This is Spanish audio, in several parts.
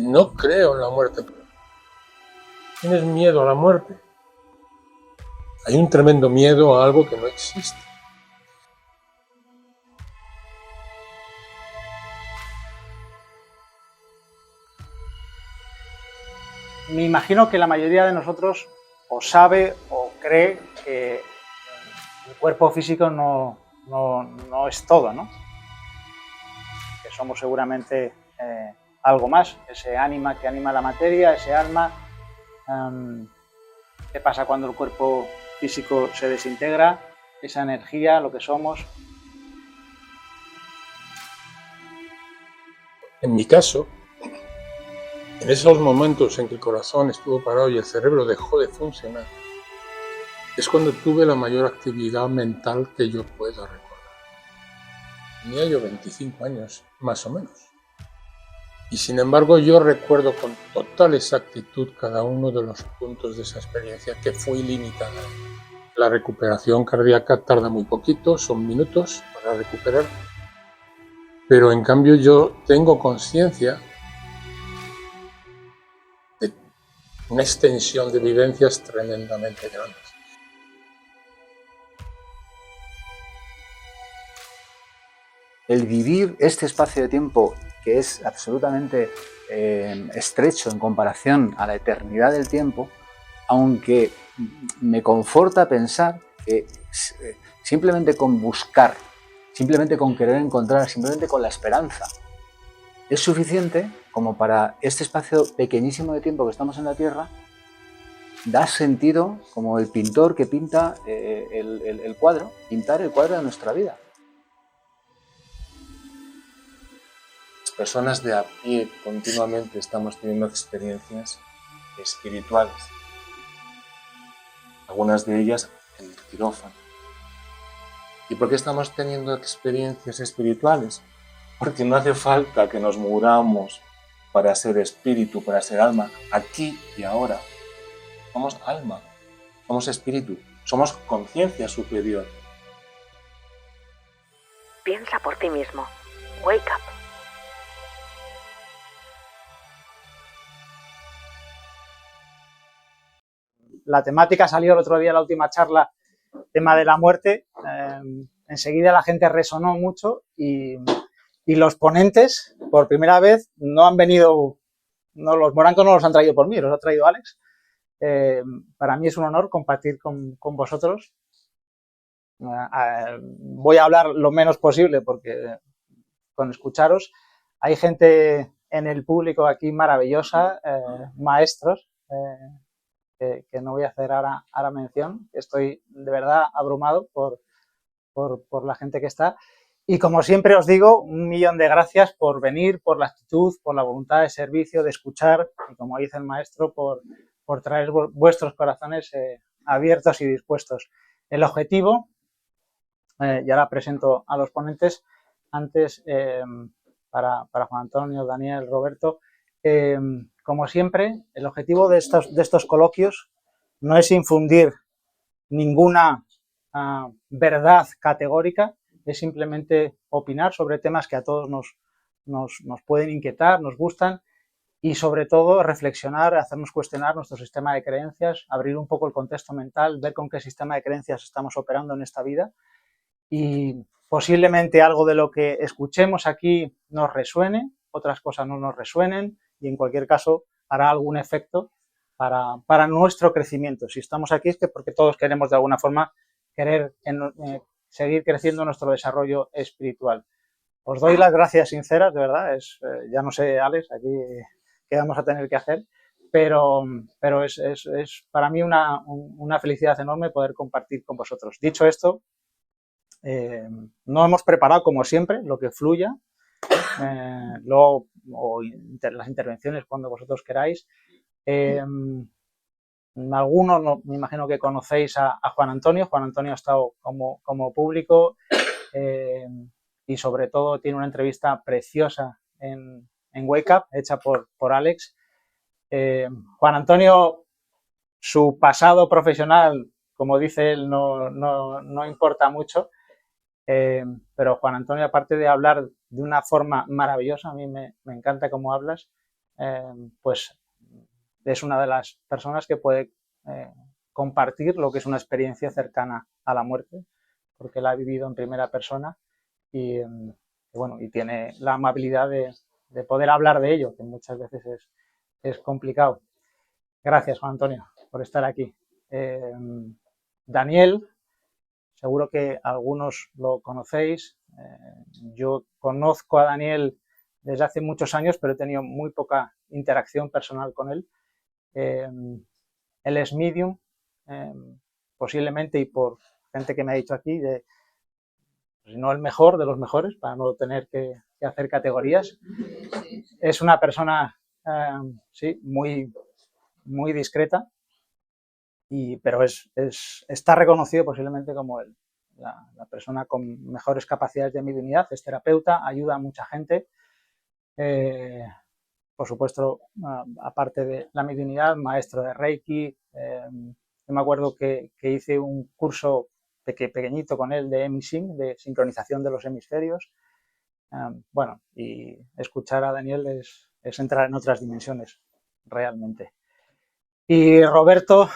No creo en la muerte. ¿Tienes miedo a la muerte? Hay un tremendo miedo a algo que no existe. Me imagino que la mayoría de nosotros o sabe o cree que el cuerpo físico no es todo, ¿no? Que somos seguramente algo más, ese ánima que anima la materia, ese alma. ¿Qué pasa cuando el cuerpo físico se desintegra? Esa energía, lo que somos. En mi caso, en esos momentos en que el corazón estuvo parado y el cerebro dejó de funcionar, es cuando tuve la mayor actividad mental que yo pueda recordar. Tenía yo 25 años, más o menos. Y sin embargo yo recuerdo con total exactitud cada uno de los puntos de esa experiencia, que fue ilimitada. La recuperación cardíaca tarda muy poquito, son minutos para recuperar, pero en cambio yo tengo conciencia de una extensión de vivencias tremendamente grandes. El vivir este espacio de tiempo que es absolutamente estrecho en comparación a la eternidad del tiempo, aunque me conforta pensar que simplemente con buscar, simplemente con querer encontrar, simplemente con la esperanza, es suficiente como para este espacio pequeñísimo de tiempo que estamos en la Tierra, da sentido como el pintor que pinta el cuadro, pintar el cuadro de nuestra vida. Personas de a pie continuamente estamos teniendo experiencias espirituales, algunas de ellas en el quirófano. ¿Y por qué estamos teniendo experiencias espirituales? Porque no hace falta que nos muramos para ser espíritu, para ser alma, aquí y ahora. Somos alma, somos espíritu, somos conciencia superior. Piensa por ti mismo. Wake up. La temática salió el otro día en la última charla, tema de la muerte. Enseguida la gente resonó mucho y los ponentes, por primera vez, no han venido, no, los morancos no los han traído por mí, los ha traído Alex. Para mí es un honor compartir con vosotros. Voy a hablar lo menos posible porque con escucharos. Hay gente en el público aquí maravillosa, maestros, que no voy a hacer ahora mención. Estoy de verdad abrumado por la gente que está. Y como siempre os digo, 1.000.000 de gracias por venir, por la actitud, por la voluntad de servicio, de escuchar, y como dice el maestro, por traer vuestros corazones abiertos y dispuestos. El objetivo, y ahora presento a los ponentes, antes para Juan Antonio, Daniel, Roberto, como siempre, el objetivo de estos coloquios no es infundir ninguna verdad categórica, es simplemente opinar sobre temas que a todos nos pueden inquietar, nos gustan, y sobre todo reflexionar, hacernos cuestionar nuestro sistema de creencias, abrir un poco el contexto mental, ver con qué sistema de creencias estamos operando en esta vida, y posiblemente algo de lo que escuchemos aquí nos resuene, otras cosas no nos resuenen, y en cualquier caso hará algún efecto para nuestro crecimiento. Si estamos aquí es que porque todos queremos de alguna forma seguir creciendo nuestro desarrollo espiritual. Os doy las gracias sinceras, de verdad. Ya no sé, Alex, aquí qué vamos a tener que hacer, pero es para mí una felicidad enorme poder compartir con vosotros. Dicho esto, no hemos preparado, como siempre, lo que fluya, luego, las intervenciones cuando vosotros queráis. Algunos me imagino que conocéis a Juan Antonio. Juan Antonio ha estado como público y sobre todo tiene una entrevista preciosa en Wake Up, hecha por Alex. Juan Antonio, su pasado profesional, como dice él, no importa mucho. Pero Juan Antonio, aparte de hablar de una forma maravillosa, a mí me encanta cómo hablas, pues es una de las personas que puede compartir lo que es una experiencia cercana a la muerte, porque la ha vivido en primera persona y tiene la amabilidad de poder hablar de ello, que muchas veces es complicado. Gracias, Juan Antonio, por estar aquí. Daniel, seguro que algunos lo conocéis. Yo conozco a Daniel desde hace muchos años, pero he tenido muy poca interacción personal con él. Él es medium, posiblemente, y por gente que me ha dicho aquí, si no el mejor de los mejores, para no tener que hacer categorías. Es una persona, sí, muy discreta, pero está reconocido posiblemente como la persona con mejores capacidades de mediunidad. Es terapeuta, ayuda a mucha gente. Por supuesto, aparte de la mediunidad, maestro de Reiki. Yo me acuerdo que hice un curso pequeñito con él de emisync, de sincronización de los hemisferios. Y escuchar a Daniel es entrar en otras dimensiones, realmente. Y Roberto,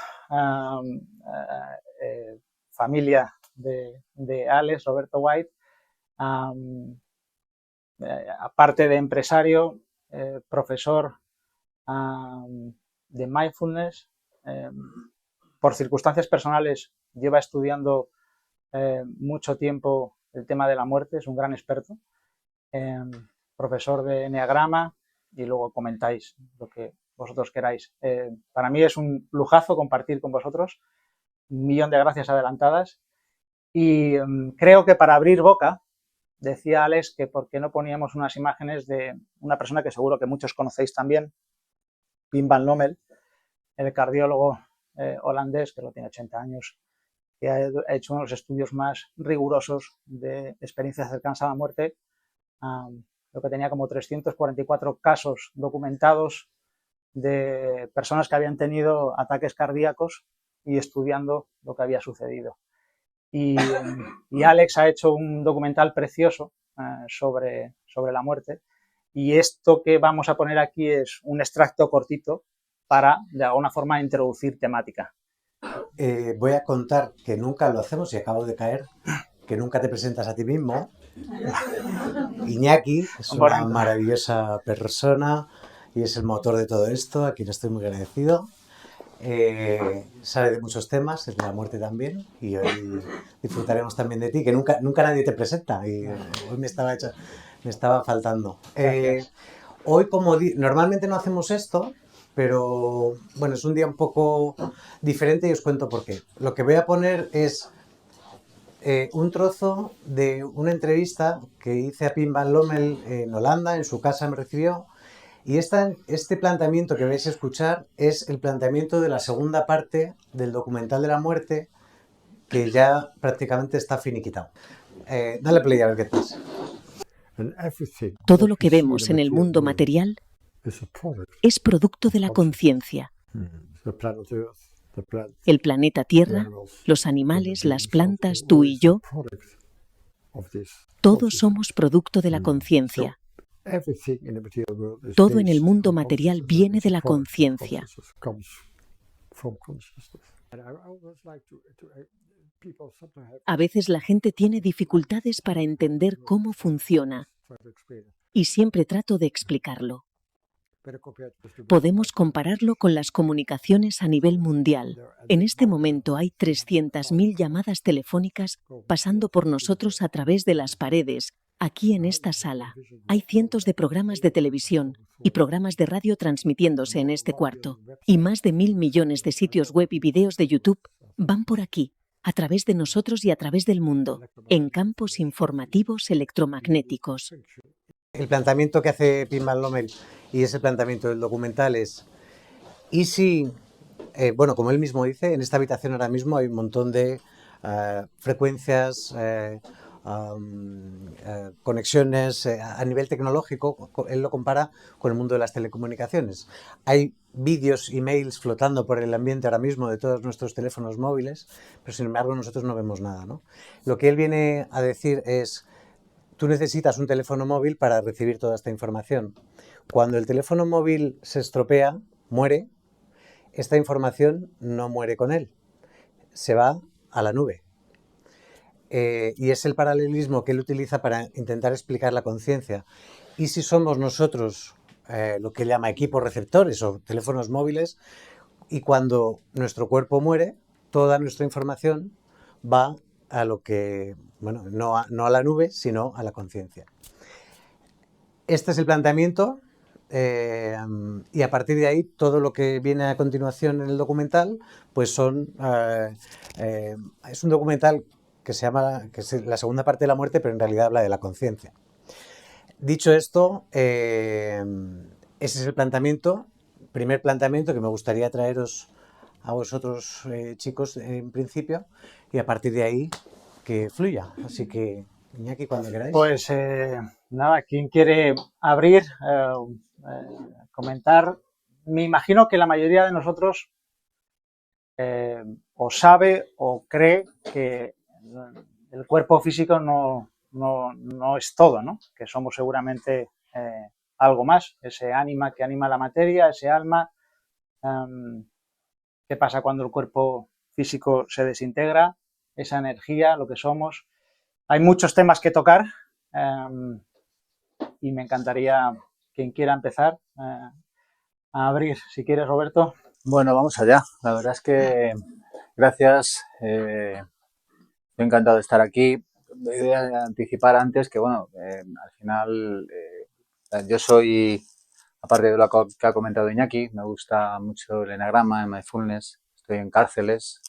familia de Alex, Roberto White, aparte de empresario, profesor de mindfulness, por circunstancias personales lleva estudiando mucho tiempo el tema de la muerte, es un gran experto, profesor de Enneagrama, y luego comentáis lo que vosotros queráis. Para mí es un lujazo compartir con vosotros. 1.000.000 de gracias adelantadas. Y creo que para abrir boca, decía Alex que por qué no poníamos unas imágenes de una persona que seguro que muchos conocéis también, Pim Van Lommel, el cardiólogo holandés, que lo tiene 80 años, que ha hecho unos estudios más rigurosos de experiencias cercanas a la muerte. Creo que tenía como 344 casos documentados de personas que habían tenido ataques cardíacos y estudiando lo que había sucedido. Y Alex ha hecho un documental precioso sobre la muerte, y esto que vamos a poner aquí es un extracto cortito para, de alguna forma, introducir temática. Voy a contar que nunca lo hacemos, y acabo de caer, que nunca te presentas a ti mismo. Iñaki es una maravillosa persona y es el motor de todo esto, a quien estoy muy agradecido. Sabe de muchos temas, es de la muerte también, y hoy disfrutaremos también de ti, que nunca nadie te presenta, y hoy me estaba faltando. Hoy, normalmente no hacemos esto, pero bueno, es un día un poco diferente y os cuento por qué. Lo que voy a poner es un trozo de una entrevista que hice a Pim Van Lommel en Holanda, en su casa me recibió. Y este planteamiento que vais a escuchar es el planteamiento de la segunda parte del documental de la muerte, que ya prácticamente está finiquitado. Dale play a ver qué tal. Todo lo que vemos en el mundo material es producto de la conciencia. El planeta Tierra, los animales, las plantas, tú y yo, todos somos producto de la conciencia. Todo en el mundo material viene de la conciencia. A veces la gente tiene dificultades para entender cómo funciona, y siempre trato de explicarlo. Podemos compararlo con las comunicaciones a nivel mundial. En este momento hay 300.000 llamadas telefónicas pasando por nosotros a través de las paredes. Aquí en esta sala hay cientos de programas de televisión y programas de radio transmitiéndose en este cuarto, y más de 1.000 millones de sitios web y videos de YouTube van por aquí, a través de nosotros y a través del mundo, en campos informativos electromagnéticos. El planteamiento que hace Pim Van Lommel, y ese planteamiento del documental, es: ¿y si, como él mismo dice, en esta habitación ahora mismo hay un montón de frecuencias, conexiones a nivel tecnológico? Él lo compara con el mundo de las telecomunicaciones. Hay vídeos, emails flotando por el ambiente ahora mismo de todos nuestros teléfonos móviles, pero sin embargo nosotros no vemos nada, ¿no? Lo que él viene a decir es: tú necesitas un teléfono móvil para recibir toda esta información. Cuando el teléfono móvil se estropea, muere, esta información no muere con él, se va a la nube. Y es el paralelismo que él utiliza para intentar explicar la conciencia. Y si somos nosotros lo que él llama equipos receptores o teléfonos móviles, y cuando nuestro cuerpo muere, toda nuestra información va a lo que, bueno, no a la nube, sino a la conciencia. Este es el planteamiento y a partir de ahí todo lo que viene a continuación en el documental pues es un documental que es la segunda parte de la muerte, pero en realidad habla de la conciencia. Dicho esto, ese es el planteamiento, primer planteamiento que me gustaría traeros a vosotros chicos en principio, y a partir de ahí que fluya. Así que Iñaki, cuando queráis. Pues nada, ¿quién quiere abrir, comentar? Me imagino que la mayoría de nosotros o sabe o cree que el cuerpo físico no es todo, ¿no? Que somos seguramente algo más, ese ánima que anima la materia, ese alma. ¿Qué pasa cuando el cuerpo físico se desintegra? Esa energía, lo que somos. Hay muchos temas que tocar y me encantaría, quien quiera empezar, a abrir. Si quieres, Roberto. Bueno, vamos allá. La verdad es que gracias. Estoy encantado de estar aquí. Voy a anticipar antes que, bueno, al final yo soy, aparte de lo que ha comentado Iñaki, me gusta mucho el enagrama, el mindfulness. Estoy en cárceles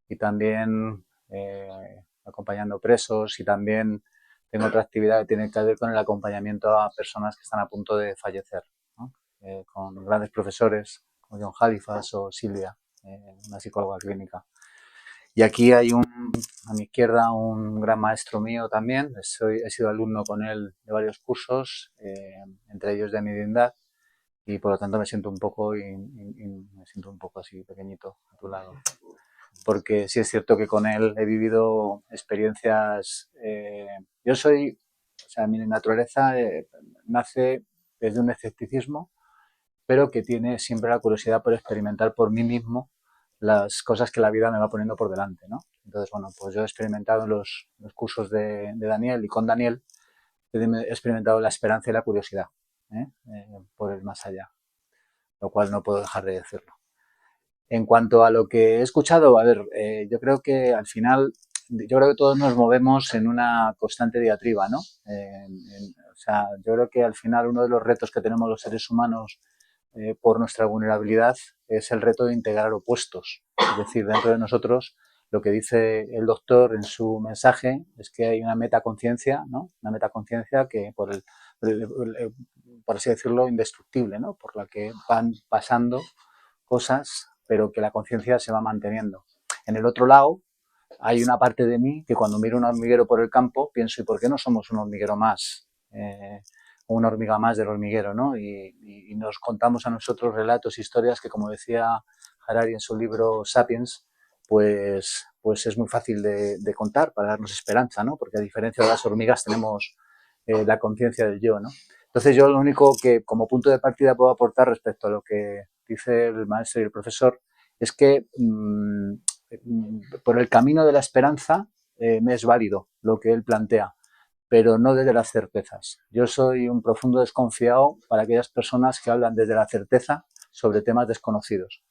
y también acompañando presos, y también tengo otra actividad que tiene que ver con el acompañamiento a personas que están a punto de fallecer, ¿no? Con grandes profesores como John Halifax o Silvia, una psicóloga clínica. Y aquí hay a mi izquierda un gran maestro mío también. He sido alumno con él de varios cursos, entre ellos de mediunidad, y por lo tanto me siento un poco así pequeñito a tu lado. Porque sí es cierto que con él he vivido experiencias. Mi naturaleza nace desde un escepticismo, pero que tiene siempre la curiosidad por experimentar por mí mismo las cosas que la vida me va poniendo por delante, ¿no? Entonces, bueno, pues yo he experimentado en los cursos de Daniel, y con Daniel he experimentado la esperanza y la curiosidad por el más allá, lo cual no puedo dejar de decirlo. En cuanto a lo que he escuchado, a ver, yo creo que al final, yo creo que todos nos movemos en una constante diatriba, ¿no? Yo creo que al final uno de los retos que tenemos los seres humanos por nuestra vulnerabilidad es el reto de integrar opuestos. Es decir, dentro de nosotros, lo que dice el doctor en su mensaje es que hay una metaconciencia, ¿no? Una metaconciencia que, por así decirlo, indestructible, ¿no? Por la que van pasando cosas, pero que la conciencia se va manteniendo. En el otro lado, hay una parte de mí que cuando miro un hormiguero por el campo pienso, ¿y por qué no somos un hormiguero más? O una hormiga más del hormiguero, ¿no? Y nos contamos a nosotros relatos, historias que, como decía Harari en su libro Sapiens, pues es muy fácil de contar para darnos esperanza, ¿no? Porque a diferencia de las hormigas tenemos la conciencia del yo, ¿no? Entonces yo lo único que como punto de partida puedo aportar respecto a lo que dice el maestro y el profesor es que por el camino de la esperanza me es válido lo que él plantea, pero no desde las certezas. Yo soy un profundo desconfiado para aquellas personas que hablan desde la certeza sobre temas desconocidos.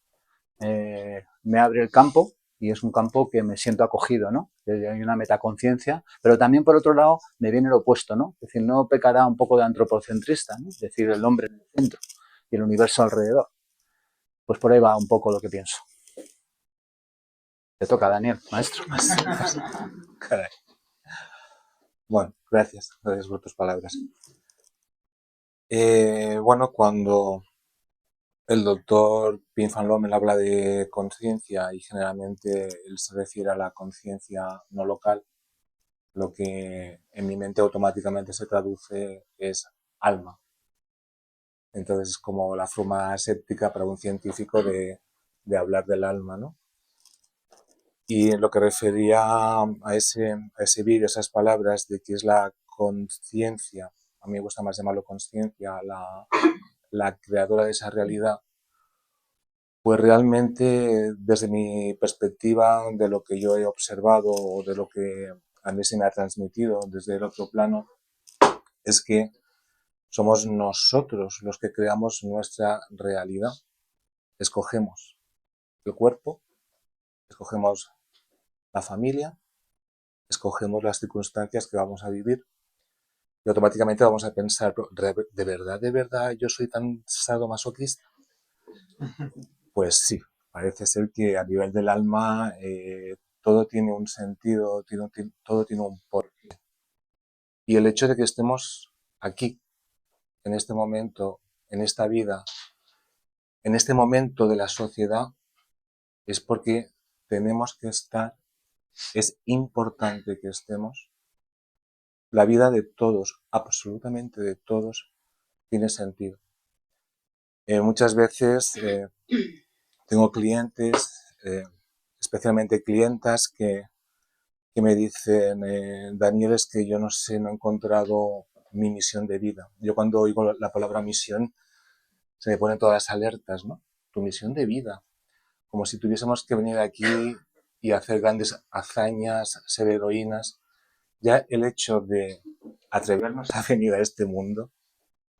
Me abre el campo y es un campo que me siento acogido, ¿no? Hay una metaconciencia, pero también por otro lado me viene el opuesto, ¿no? Es decir, no pecará un poco de antropocentrista, ¿no? Es decir, el hombre en el centro y el universo alrededor. Pues por ahí va un poco lo que pienso. Te toca, Daniel, maestro. Caray. Bueno, gracias por tus palabras. Bueno, cuando el doctor Pim Van Lommel habla de conciencia, y generalmente él se refiere a la conciencia no local, lo que en mi mente automáticamente se traduce es alma. Entonces es como la forma aséptica para un científico de hablar del alma, ¿no? Y en lo que refería a ese vídeo, esas palabras de que es la conciencia, a mí me gusta más llamarlo conciencia, la creadora de esa realidad, pues realmente desde mi perspectiva, de lo que yo he observado o de lo que a mí se me ha transmitido desde el otro plano, es que somos nosotros los que creamos nuestra realidad. Escogemos el cuerpo, escogemos la familia, escogemos las circunstancias que vamos a vivir y automáticamente vamos a pensar, de verdad yo soy tan sadomasoquista? Pues sí, parece ser que a nivel del alma todo tiene un sentido, todo tiene un porqué. Y el hecho de que estemos aquí, en este momento, en esta vida, en este momento de la sociedad, es porque tenemos que estar, es importante que estemos. La vida de todos, absolutamente de todos, tiene sentido. Muchas veces tengo clientes, especialmente clientas, que me dicen, Daniel, es que yo no sé, no he encontrado mi misión de vida. Yo cuando oigo la palabra misión, se me ponen todas las alertas, ¿no? Tu misión de vida. Como si tuviésemos que venir aquí y hacer grandes hazañas, ser heroínas. Ya el hecho de atrevernos a venir a este mundo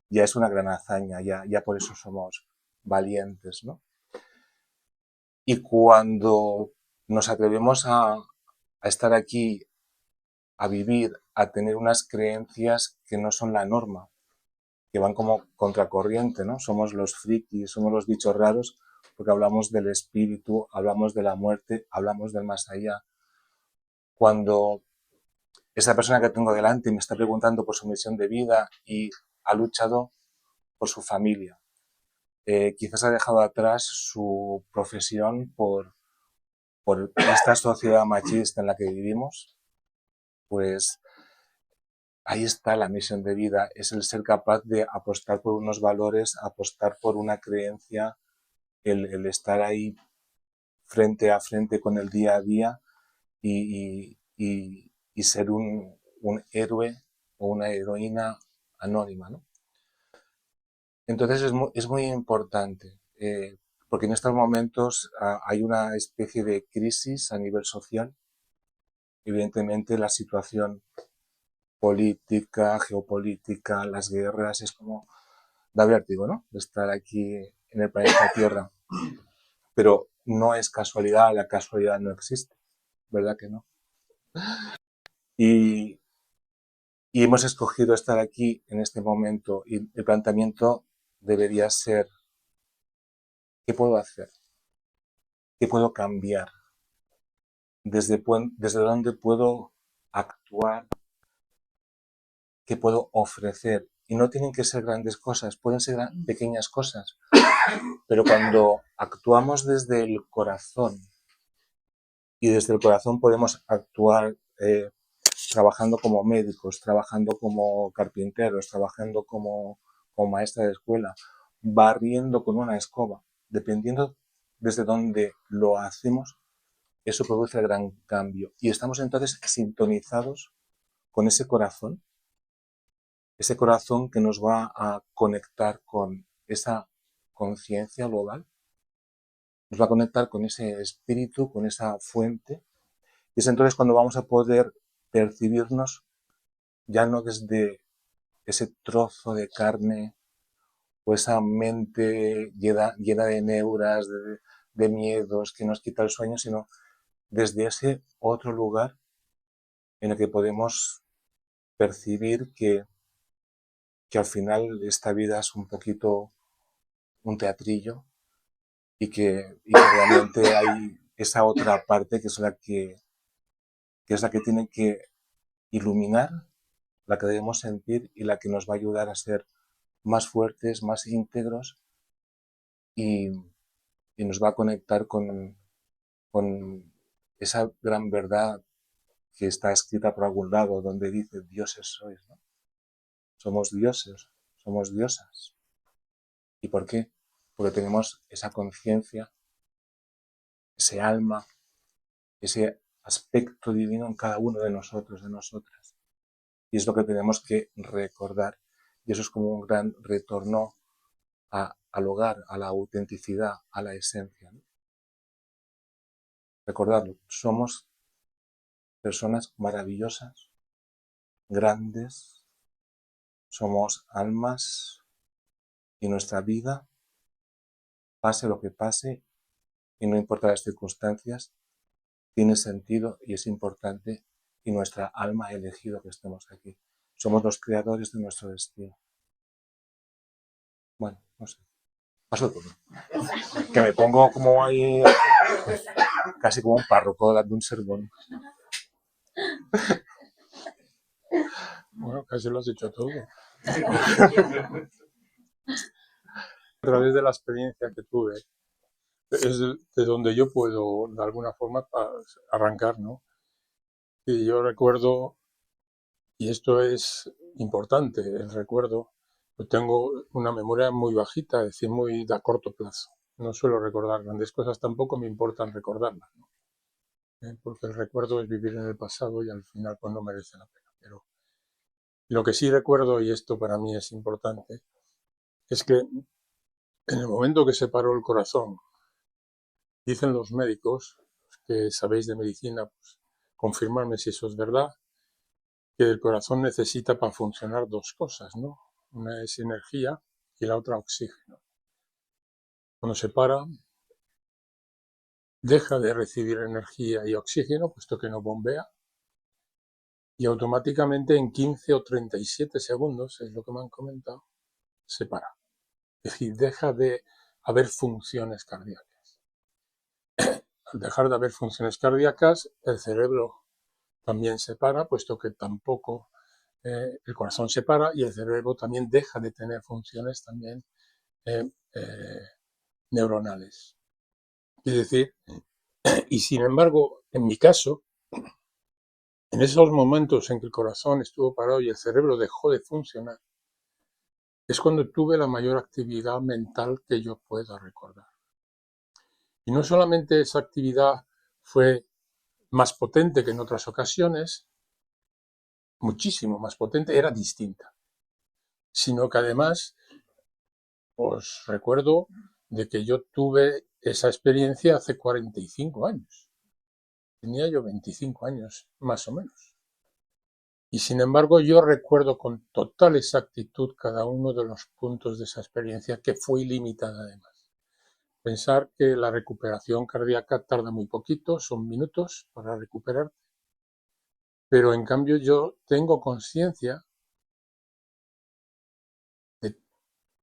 ya es una gran hazaña, ya por eso somos valientes, ¿no? Y cuando nos atrevemos a estar aquí, a vivir, a tener unas creencias que no son la norma, que van como contracorriente, ¿no? Somos los frikis, somos los bichos raros, porque hablamos del espíritu, hablamos de la muerte, hablamos del más allá. Cuando esa persona que tengo delante me está preguntando por su misión de vida y ha luchado por su familia, quizás ha dejado atrás su profesión por esta sociedad machista en la que vivimos, pues ahí está la misión de vida, es el ser capaz de apostar por unos valores, apostar por una creencia, el estar ahí frente a frente con el día a día y ser un héroe o una heroína anónima, ¿no? Entonces es muy importante, porque en estos momentos hay una especie de crisis a nivel social. Evidentemente la situación política, geopolítica, las guerras, es como da vértigo, ¿no? De estar aquí en el planeta Tierra. Pero no es casualidad, la casualidad no existe, ¿verdad que no? Y hemos escogido estar aquí en este momento y el planteamiento debería ser, ¿qué puedo hacer? ¿Qué puedo cambiar? ¿Desde dónde puedo actuar? ¿Qué puedo ofrecer? Y no tienen que ser grandes cosas, pueden ser pequeñas cosas. Pero cuando actuamos desde el corazón, y desde el corazón podemos actuar trabajando como médicos, trabajando como carpinteros, trabajando como maestra de escuela, barriendo con una escoba, dependiendo desde dónde lo hacemos, eso produce el gran cambio. Y estamos entonces sintonizados con ese corazón que nos va a conectar con esa conciencia global, nos va a conectar con ese espíritu, con esa fuente. Y es entonces cuando vamos a poder percibirnos ya no desde ese trozo de carne o esa mente llena de neuras, de miedos que nos quita el sueño, sino desde ese otro lugar en el que podemos percibir que al final esta vida es un poquito un teatrillo y que realmente hay esa otra parte que es la que tiene que iluminar, la que debemos sentir y la que nos va a ayudar a ser más fuertes, más íntegros y nos va a conectar con esa gran verdad que está escrita por algún lado donde dice dioses sois, ¿no? Somos dioses, somos diosas. ¿Y por qué? Porque tenemos esa conciencia, ese alma, ese aspecto divino en cada uno de nosotros, de nosotras. Y es lo que tenemos que recordar. Y eso es como un gran retorno al hogar, a la autenticidad, a la esencia, ¿no? Recordarlo, somos personas maravillosas, grandes, somos almas y nuestra vida, pase lo que pase y no importa las circunstancias, tiene sentido y es importante y nuestra alma ha elegido que estemos aquí. Somos los creadores de nuestro destino. Bueno, no sé. Paso todo. Que me pongo como ahí, casi como un párroco dando un sermón. Bueno, casi lo has hecho todo. A través de la experiencia que tuve, es de donde yo puedo, de alguna forma, arrancar, ¿no? Y yo recuerdo, y esto es importante, el recuerdo, yo tengo una memoria muy bajita, es decir, muy a corto plazo. No suelo recordar grandes cosas, tampoco me importan recordarlas, ¿no? Porque el recuerdo es vivir en el pasado y al final pues no merece la pena. Pero lo que sí recuerdo, y esto para mí es importante, es que en el momento que se paró el corazón, dicen los médicos, que sabéis de medicina, pues confirmarme si eso es verdad, que el corazón necesita para funcionar dos cosas, ¿no? Una es energía y la otra oxígeno. Cuando se para, deja de recibir energía y oxígeno, puesto que no bombea, y automáticamente en 15 o 37 segundos, es lo que me han comentado, se para. Es decir, deja de haber funciones cardíacas. Al dejar de haber funciones cardíacas, el cerebro también se para, puesto que tampoco el corazón se para y el cerebro también deja de tener funciones también eh, eh, neuronales. Es decir, y sin embargo, en mi caso, en esos momentos en que el corazón estuvo parado y el cerebro dejó de funcionar, es cuando tuve la mayor actividad mental que yo pueda recordar. Y no solamente esa actividad fue más potente que en otras ocasiones, muchísimo más potente, era distinta, sino que además os recuerdo de que yo tuve esa experiencia hace 45 años. Tenía yo 25 años, más o menos. Y sin embargo, yo recuerdo con total exactitud cada uno de los puntos de esa experiencia, que fue ilimitada además. Pensar que la recuperación cardíaca tarda muy poquito, son minutos para recuperar, pero en cambio yo tengo conciencia de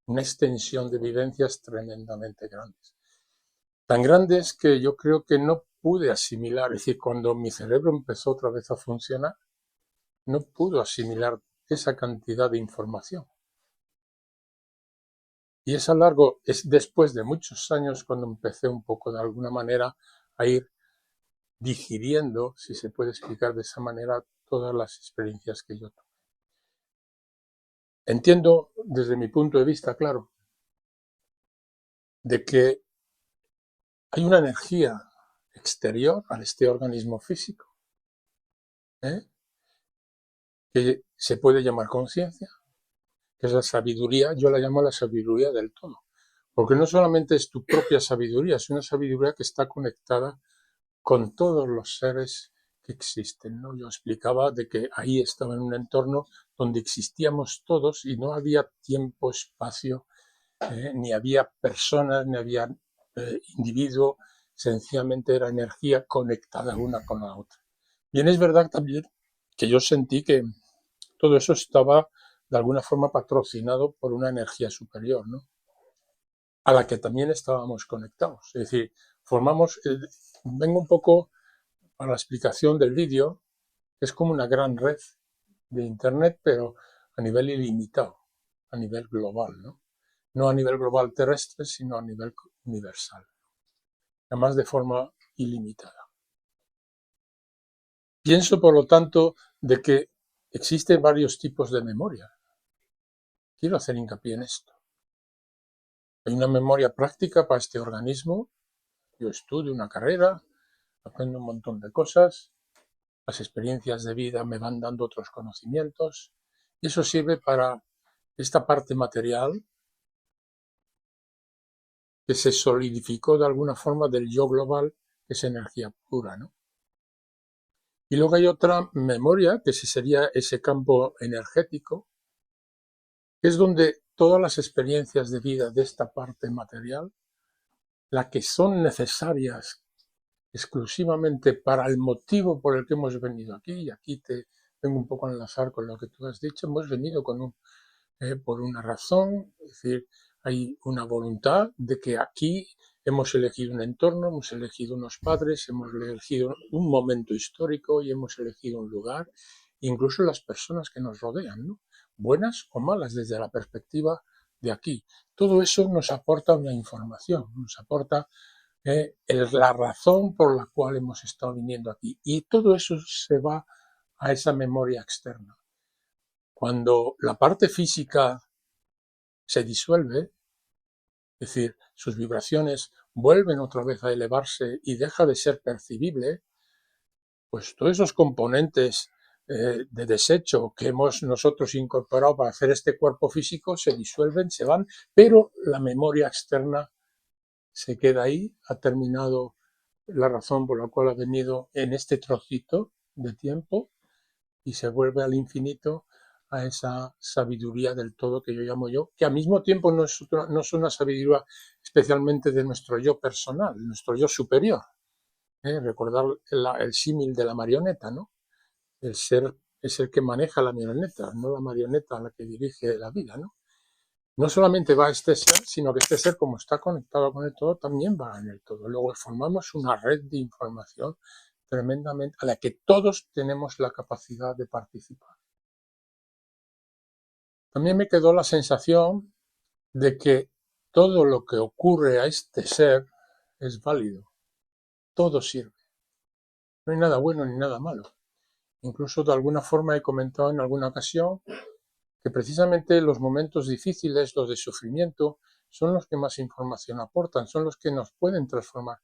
una extensión de vivencias tremendamente grandes. Tan grandes que yo creo que no pude asimilar, es decir, cuando mi cerebro empezó otra vez a funcionar, no pudo asimilar esa cantidad de información. Y es después de muchos años cuando empecé un poco de alguna manera a ir digiriendo, si se puede explicar de esa manera, todas las experiencias que yo tuve. Entiendo desde mi punto de vista, claro, de que hay una energía exterior a este organismo físico, ¿eh? Que se puede llamar conciencia, que es la sabiduría, yo la llamo la sabiduría del todo, porque no solamente es tu propia sabiduría, es una sabiduría que está conectada con todos los seres que existen, ¿no? Yo explicaba de que ahí estaba en un entorno donde existíamos todos y no había tiempo, espacio, ni había personas, ni había individuo, sencillamente era energía conectada una con la otra. Bien, es verdad también que yo sentí que todo eso estaba de alguna forma patrocinado por una energía superior, ¿no? A la que también estábamos conectados. Es decir, vengo un poco a la explicación del vídeo, que es como una gran red de Internet, pero a nivel ilimitado, a nivel global, ¿no? No a nivel global terrestre, sino a nivel universal, además de forma ilimitada. Pienso, por lo tanto, de que existen varios tipos de memoria. Quiero hacer hincapié en esto. Hay una memoria práctica para este organismo. Yo estudio una carrera, aprendo un montón de cosas, las experiencias de vida me van dando otros conocimientos, y eso sirve para esta parte material que se solidificó de alguna forma del yo global, que es energía pura, ¿no? Y luego hay otra memoria, que sería ese campo energético, que es donde todas las experiencias de vida de esta parte material, las que son necesarias exclusivamente para el motivo por el que hemos venido aquí, y aquí te vengo un poco a enlazar con lo que tú has dicho, hemos venido por una razón, es decir, hay una voluntad de que aquí hemos elegido un entorno, hemos elegido unos padres, hemos elegido un momento histórico y hemos elegido un lugar, incluso las personas que nos rodean, ¿no? Buenas o malas desde la perspectiva de aquí. Todo eso nos aporta una información, nos aporta la razón por la cual hemos estado viniendo aquí. Y todo eso se va a esa memoria externa. Cuando la parte física se disuelve, es decir, sus vibraciones vuelven otra vez a elevarse y deja de ser percibible, pues todos esos componentes de desecho que hemos nosotros incorporado para hacer este cuerpo físico se disuelven, se van, pero la memoria externa se queda ahí, ha terminado la razón por la cual ha venido en este trocito de tiempo y se vuelve al infinito, a esa sabiduría del todo que yo llamo yo, que al mismo tiempo no es una sabiduría especialmente de nuestro yo personal, nuestro yo superior. Recordar el símil de la marioneta, ¿no? El ser es el que maneja la marioneta, no la marioneta a la que dirige la vida, ¿no? No solamente va este ser, sino que este ser, como está conectado con el todo, también va en el todo. Luego formamos una red de información tremendamente a la que todos tenemos la capacidad de participar. También me quedó la sensación de que todo lo que ocurre a este ser es válido, todo sirve. No hay nada bueno ni nada malo. Incluso de alguna forma he comentado en alguna ocasión que precisamente los momentos difíciles, los de sufrimiento, son los que más información aportan, son los que nos pueden transformar.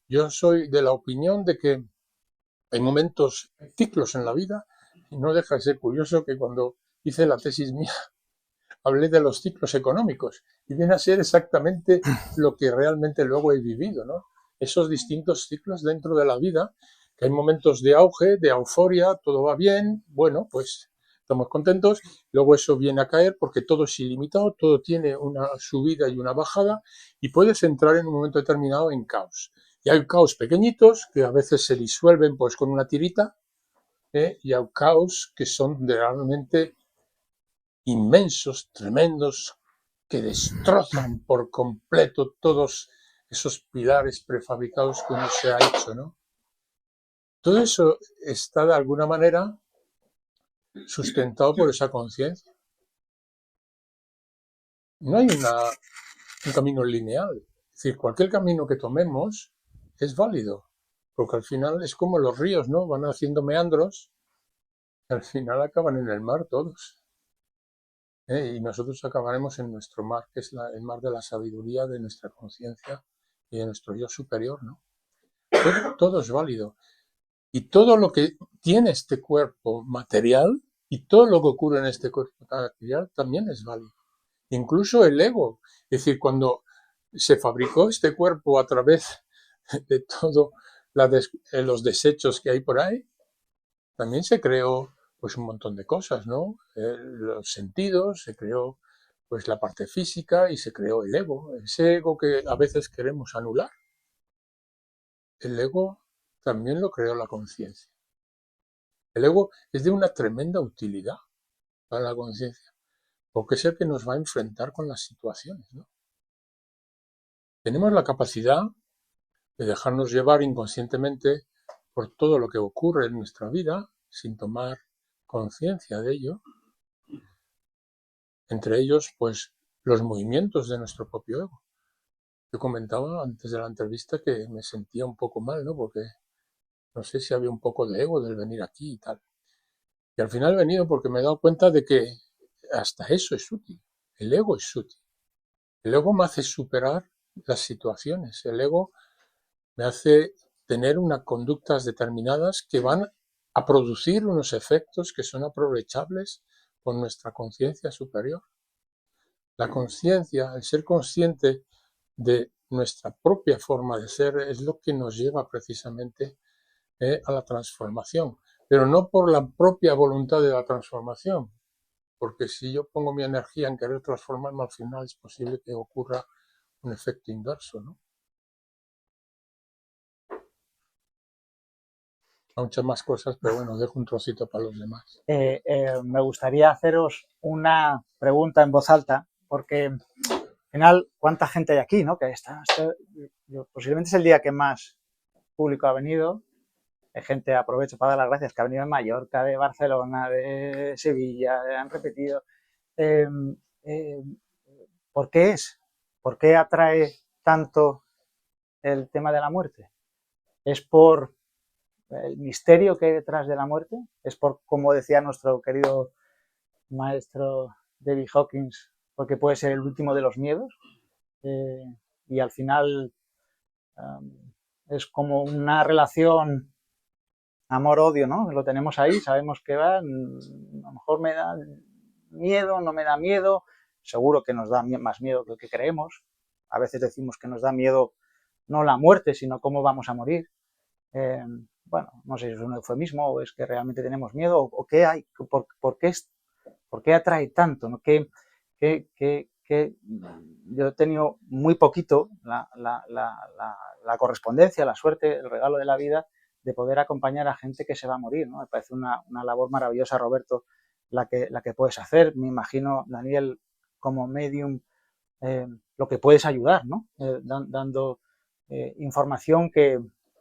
Yo soy de la opinión de que hay momentos, ciclos en la vida, y no deja de ser curioso que cuando hice la tesis mía hablé de los ciclos económicos y viene a ser exactamente lo que realmente luego he vivido, ¿no? Esos distintos ciclos dentro de la vida, que hay momentos de auge, de euforia, todo va bien, bueno, pues estamos contentos, luego eso viene a caer porque todo es ilimitado, todo tiene una subida y una bajada y puedes entrar en un momento determinado en caos. Y hay caos pequeñitos que a veces se disuelven pues con una tirita, y hay caos que son realmente inmensos, tremendos, que destrozan por completo todos esos pilares prefabricados que uno se ha hecho, ¿no? Todo eso está de alguna manera sustentado por esa conciencia. No hay un camino lineal. Es decir, cualquier camino que tomemos es válido, porque al final es como los ríos, ¿no? Van haciendo meandros y al final acaban en el mar todos. Y nosotros acabaremos en nuestro mar, que es el mar de la sabiduría de nuestra conciencia y de nuestro yo superior, ¿no? Todo es válido. Y todo lo que tiene este cuerpo material y todo lo que ocurre en este cuerpo material también es válido. Incluso el ego. Es decir, cuando se fabricó este cuerpo a través de todos los desechos que hay por ahí, también se creó pues un montón de cosas, ¿no? Los sentidos, se creó pues la parte física y se creó el ego, ese ego que a veces queremos anular. El ego también lo creó la conciencia. El ego es de una tremenda utilidad para la conciencia, porque es el que nos va a enfrentar con las situaciones, ¿no? Tenemos la capacidad de dejarnos llevar inconscientemente por todo lo que ocurre en nuestra vida sin tomar conciencia de ello. Entre ellos, pues, los movimientos de nuestro propio ego. Yo comentaba antes de la entrevista que me sentía un poco mal, ¿no? Porque no sé si había un poco de ego del venir aquí y tal. Y al final he venido porque me he dado cuenta de que hasta eso es útil. El ego es útil. El ego me hace superar las situaciones. El ego me hace tener unas conductas determinadas que van a producir unos efectos que son aprovechables por nuestra conciencia superior. La conciencia, el ser consciente de nuestra propia forma de ser, es lo que nos lleva precisamente a la transformación, pero no por la propia voluntad de la transformación, porque si yo pongo mi energía en querer transformarme, al final es posible que ocurra un efecto inverso, ¿no? Muchas más cosas, pero bueno, dejo un trocito para los demás. Me gustaría haceros una pregunta en voz alta, porque al final, ¿cuánta gente hay aquí, no? Que posiblemente es el día que más público ha venido. Hay gente, aprovecho para dar las gracias, que ha venido de Mallorca, de Barcelona, de Sevilla, han repetido. ¿Por qué es? ¿Por qué atrae tanto el tema de la muerte? ¿Es por el misterio que hay detrás de la muerte? ¿Es por, como decía nuestro querido maestro David Hawkins, porque puede ser el último de los miedos? Y al final es como una relación amor-odio, ¿no? Lo tenemos ahí, sabemos que va, a lo mejor me da miedo, no me da miedo, seguro que nos da más miedo que lo que creemos. A veces decimos que nos da miedo no la muerte, sino cómo vamos a morir. Bueno, no sé si es un eufemismo o es que realmente tenemos miedo o qué hay, por qué atrae tanto, ¿no? Yo he tenido muy poquito la correspondencia, la suerte, el regalo de la vida de poder acompañar a gente que se va a morir, ¿no? Me parece una labor maravillosa, Roberto, la que puedes hacer. Me imagino, Daniel, como medium, lo que puedes ayudar, ¿no? Dando información que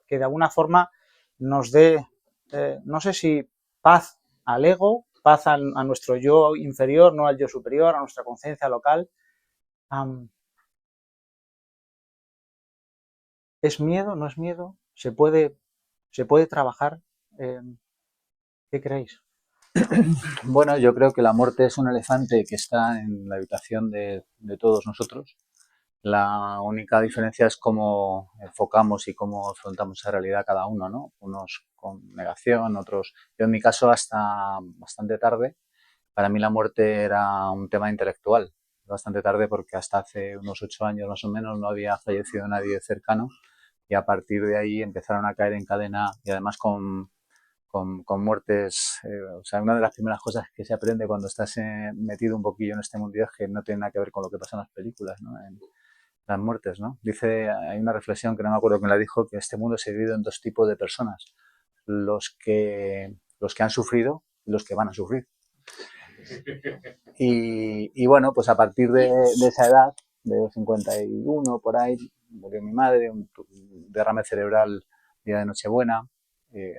de alguna forma nos dé, no sé si paz al ego, paz a nuestro yo inferior, no al yo superior, a nuestra conciencia local. ¿Es miedo? ¿No es miedo? ¿Se puede trabajar? ¿Qué creéis? Bueno, yo creo que la muerte es un elefante que está en la habitación de todos nosotros. La única diferencia es cómo enfocamos y cómo afrontamos esa realidad cada uno, ¿no? Unos con negación, otros... Yo en mi caso hasta bastante tarde, para mí la muerte era un tema intelectual. Bastante tarde porque hasta hace unos 8 años más o menos no había fallecido nadie cercano y a partir de ahí empezaron a caer en cadena y además con muertes. O sea, una de las primeras cosas que se aprende cuando estás metido un poquillo en este mundo es que no tiene nada que ver con lo que pasa en las películas, ¿no? En las muertes, ¿no? Hay una reflexión que no me acuerdo quién la dijo, que este mundo se divide en 2 tipos de personas, los que han sufrido y los que van a sufrir. Y bueno, pues a partir de esa edad, de 51 por ahí, murió mi madre, un derrame cerebral día de Nochebuena.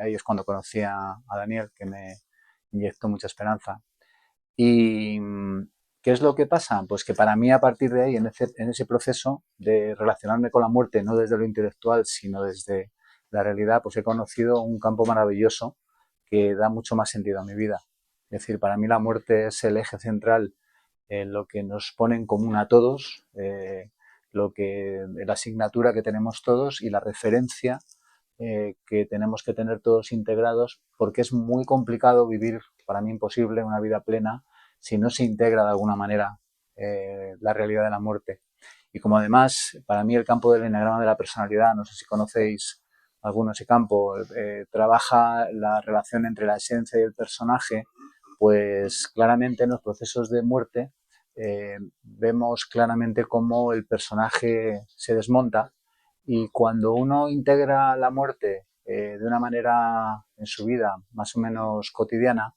Ahí es cuando conocí a Daniel, que me inyectó mucha esperanza. Y ¿qué es lo que pasa? Pues que para mí a partir de ahí, en ese proceso de relacionarme con la muerte, no desde lo intelectual, sino desde la realidad, pues he conocido un campo maravilloso que da mucho más sentido a mi vida. Es decir, para mí la muerte es el eje central en lo que nos pone en común a todos, la asignatura que tenemos todos y la referencia que tenemos que tener todos integrados, porque es muy complicado vivir, para mí imposible, una vida plena si no se integra de alguna manera la realidad de la muerte. Y como además, para mí el campo del eneagrama de la personalidad, no sé si conocéis alguno ese campo, trabaja la relación entre la esencia y el personaje, pues claramente en los procesos de muerte vemos claramente cómo el personaje se desmonta y cuando uno integra la muerte de una manera en su vida más o menos cotidiana,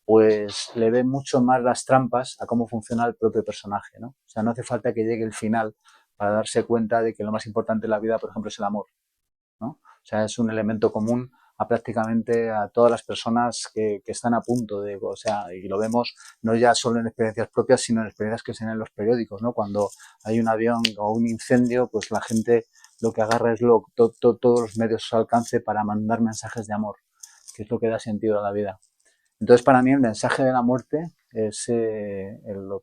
pues le ve mucho más las trampas a cómo funciona el propio personaje, ¿no? O sea, no hace falta que llegue el final para darse cuenta de que lo más importante en la vida, por ejemplo, es el amor, ¿no? O sea, es un elemento común a prácticamente a todas las personas que están a punto de, o sea, y lo vemos no ya solo en experiencias propias, sino en experiencias que se ven en los periódicos, ¿no? Cuando hay un avión o un incendio, pues la gente lo que agarra es todos los medios a su alcance para mandar mensajes de amor, que es lo que da sentido a la vida. Entonces, para mí, el mensaje de la muerte es lo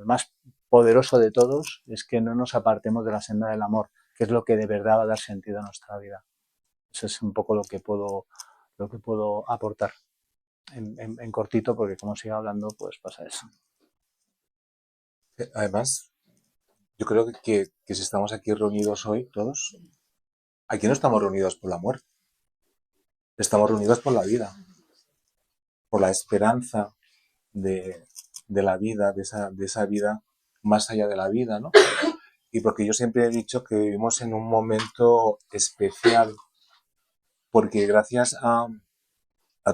más poderoso de todos, es que no nos apartemos de la senda del amor, que es lo que de verdad va a dar sentido a nuestra vida. Eso es un poco lo que puedo aportar en cortito, porque como siga hablando, pues pasa eso. Además, yo creo que si estamos aquí reunidos hoy, todos, aquí no estamos reunidos por la muerte, estamos reunidos por la vida, por la esperanza de la vida, de esa vida más allá de la vida, ¿no? Y porque yo siempre he dicho que vivimos en un momento especial, porque gracias a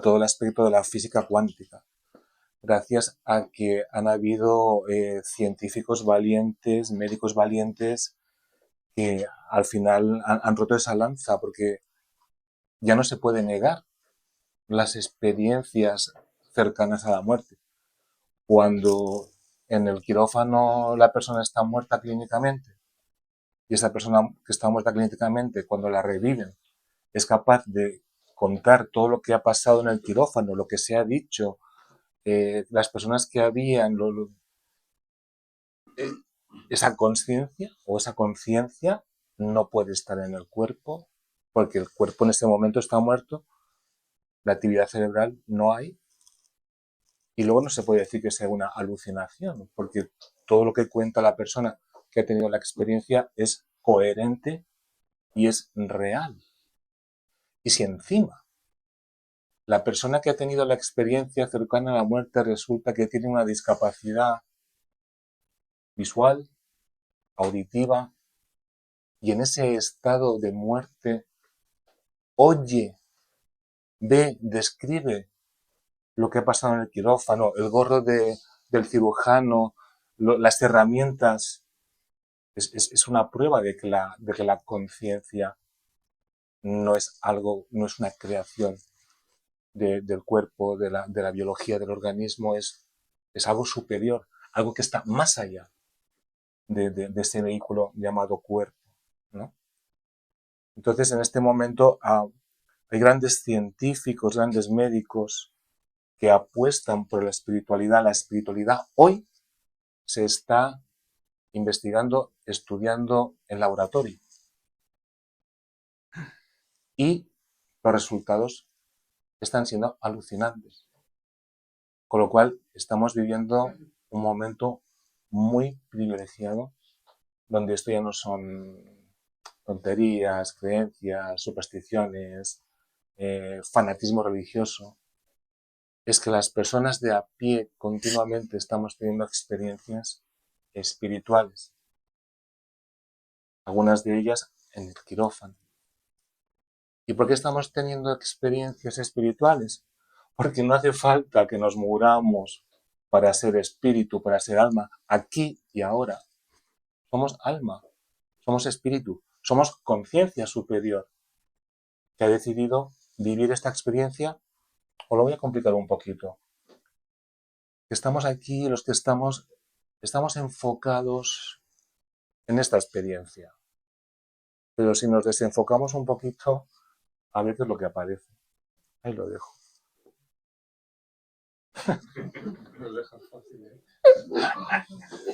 todo el aspecto de la física cuántica, gracias a que han habido científicos valientes, médicos valientes, que al final han roto esa lanza, porque ya no se puede negar las experiencias cercanas a la muerte. Cuando en el quirófano la persona está muerta clínicamente, y esa persona que está muerta clínicamente, cuando la reviven, es capaz de contar todo lo que ha pasado en el quirófano, lo que se ha dicho, las personas que habían, esa conciencia o esa conciencia no puede estar en el cuerpo, porque el cuerpo en ese momento está muerto, la actividad cerebral no hay, y luego no se puede decir que sea una alucinación, porque todo lo que cuenta la persona que ha tenido la experiencia es coherente y es real. Y si encima la persona que ha tenido la experiencia cercana a la muerte resulta que tiene una discapacidad visual, auditiva, y en ese estado de muerte oye, ve, describe lo que ha pasado en el quirófano, el gorro del cirujano, las herramientas, es una prueba de que la conciencia no es algo, no es una creación del cuerpo, de la biología del organismo, es algo superior, algo que está más allá de ese vehículo llamado cuerpo, ¿no? Entonces, en este momento hay grandes científicos, grandes médicos que apuestan por la espiritualidad. La espiritualidad hoy se está investigando, estudiando en laboratorio. Y los resultados están siendo alucinantes. Con lo cual, estamos viviendo un momento muy privilegiado, donde esto ya no son tonterías, creencias, supersticiones, fanatismo religioso. Es que las personas de a pie continuamente estamos teniendo experiencias espirituales. Algunas de ellas en el quirófano. ¿Y por qué estamos teniendo experiencias espirituales? Porque no hace falta que nos muramos para ser espíritu, para ser alma, aquí y ahora. Somos alma, somos espíritu, somos conciencia superior que ha decidido vivir esta experiencia. Os lo voy a complicar un poquito. Estamos aquí, los que estamos enfocados en esta experiencia. Pero si nos desenfocamos un poquito, a ver qué es lo que aparece. Ahí lo dejo.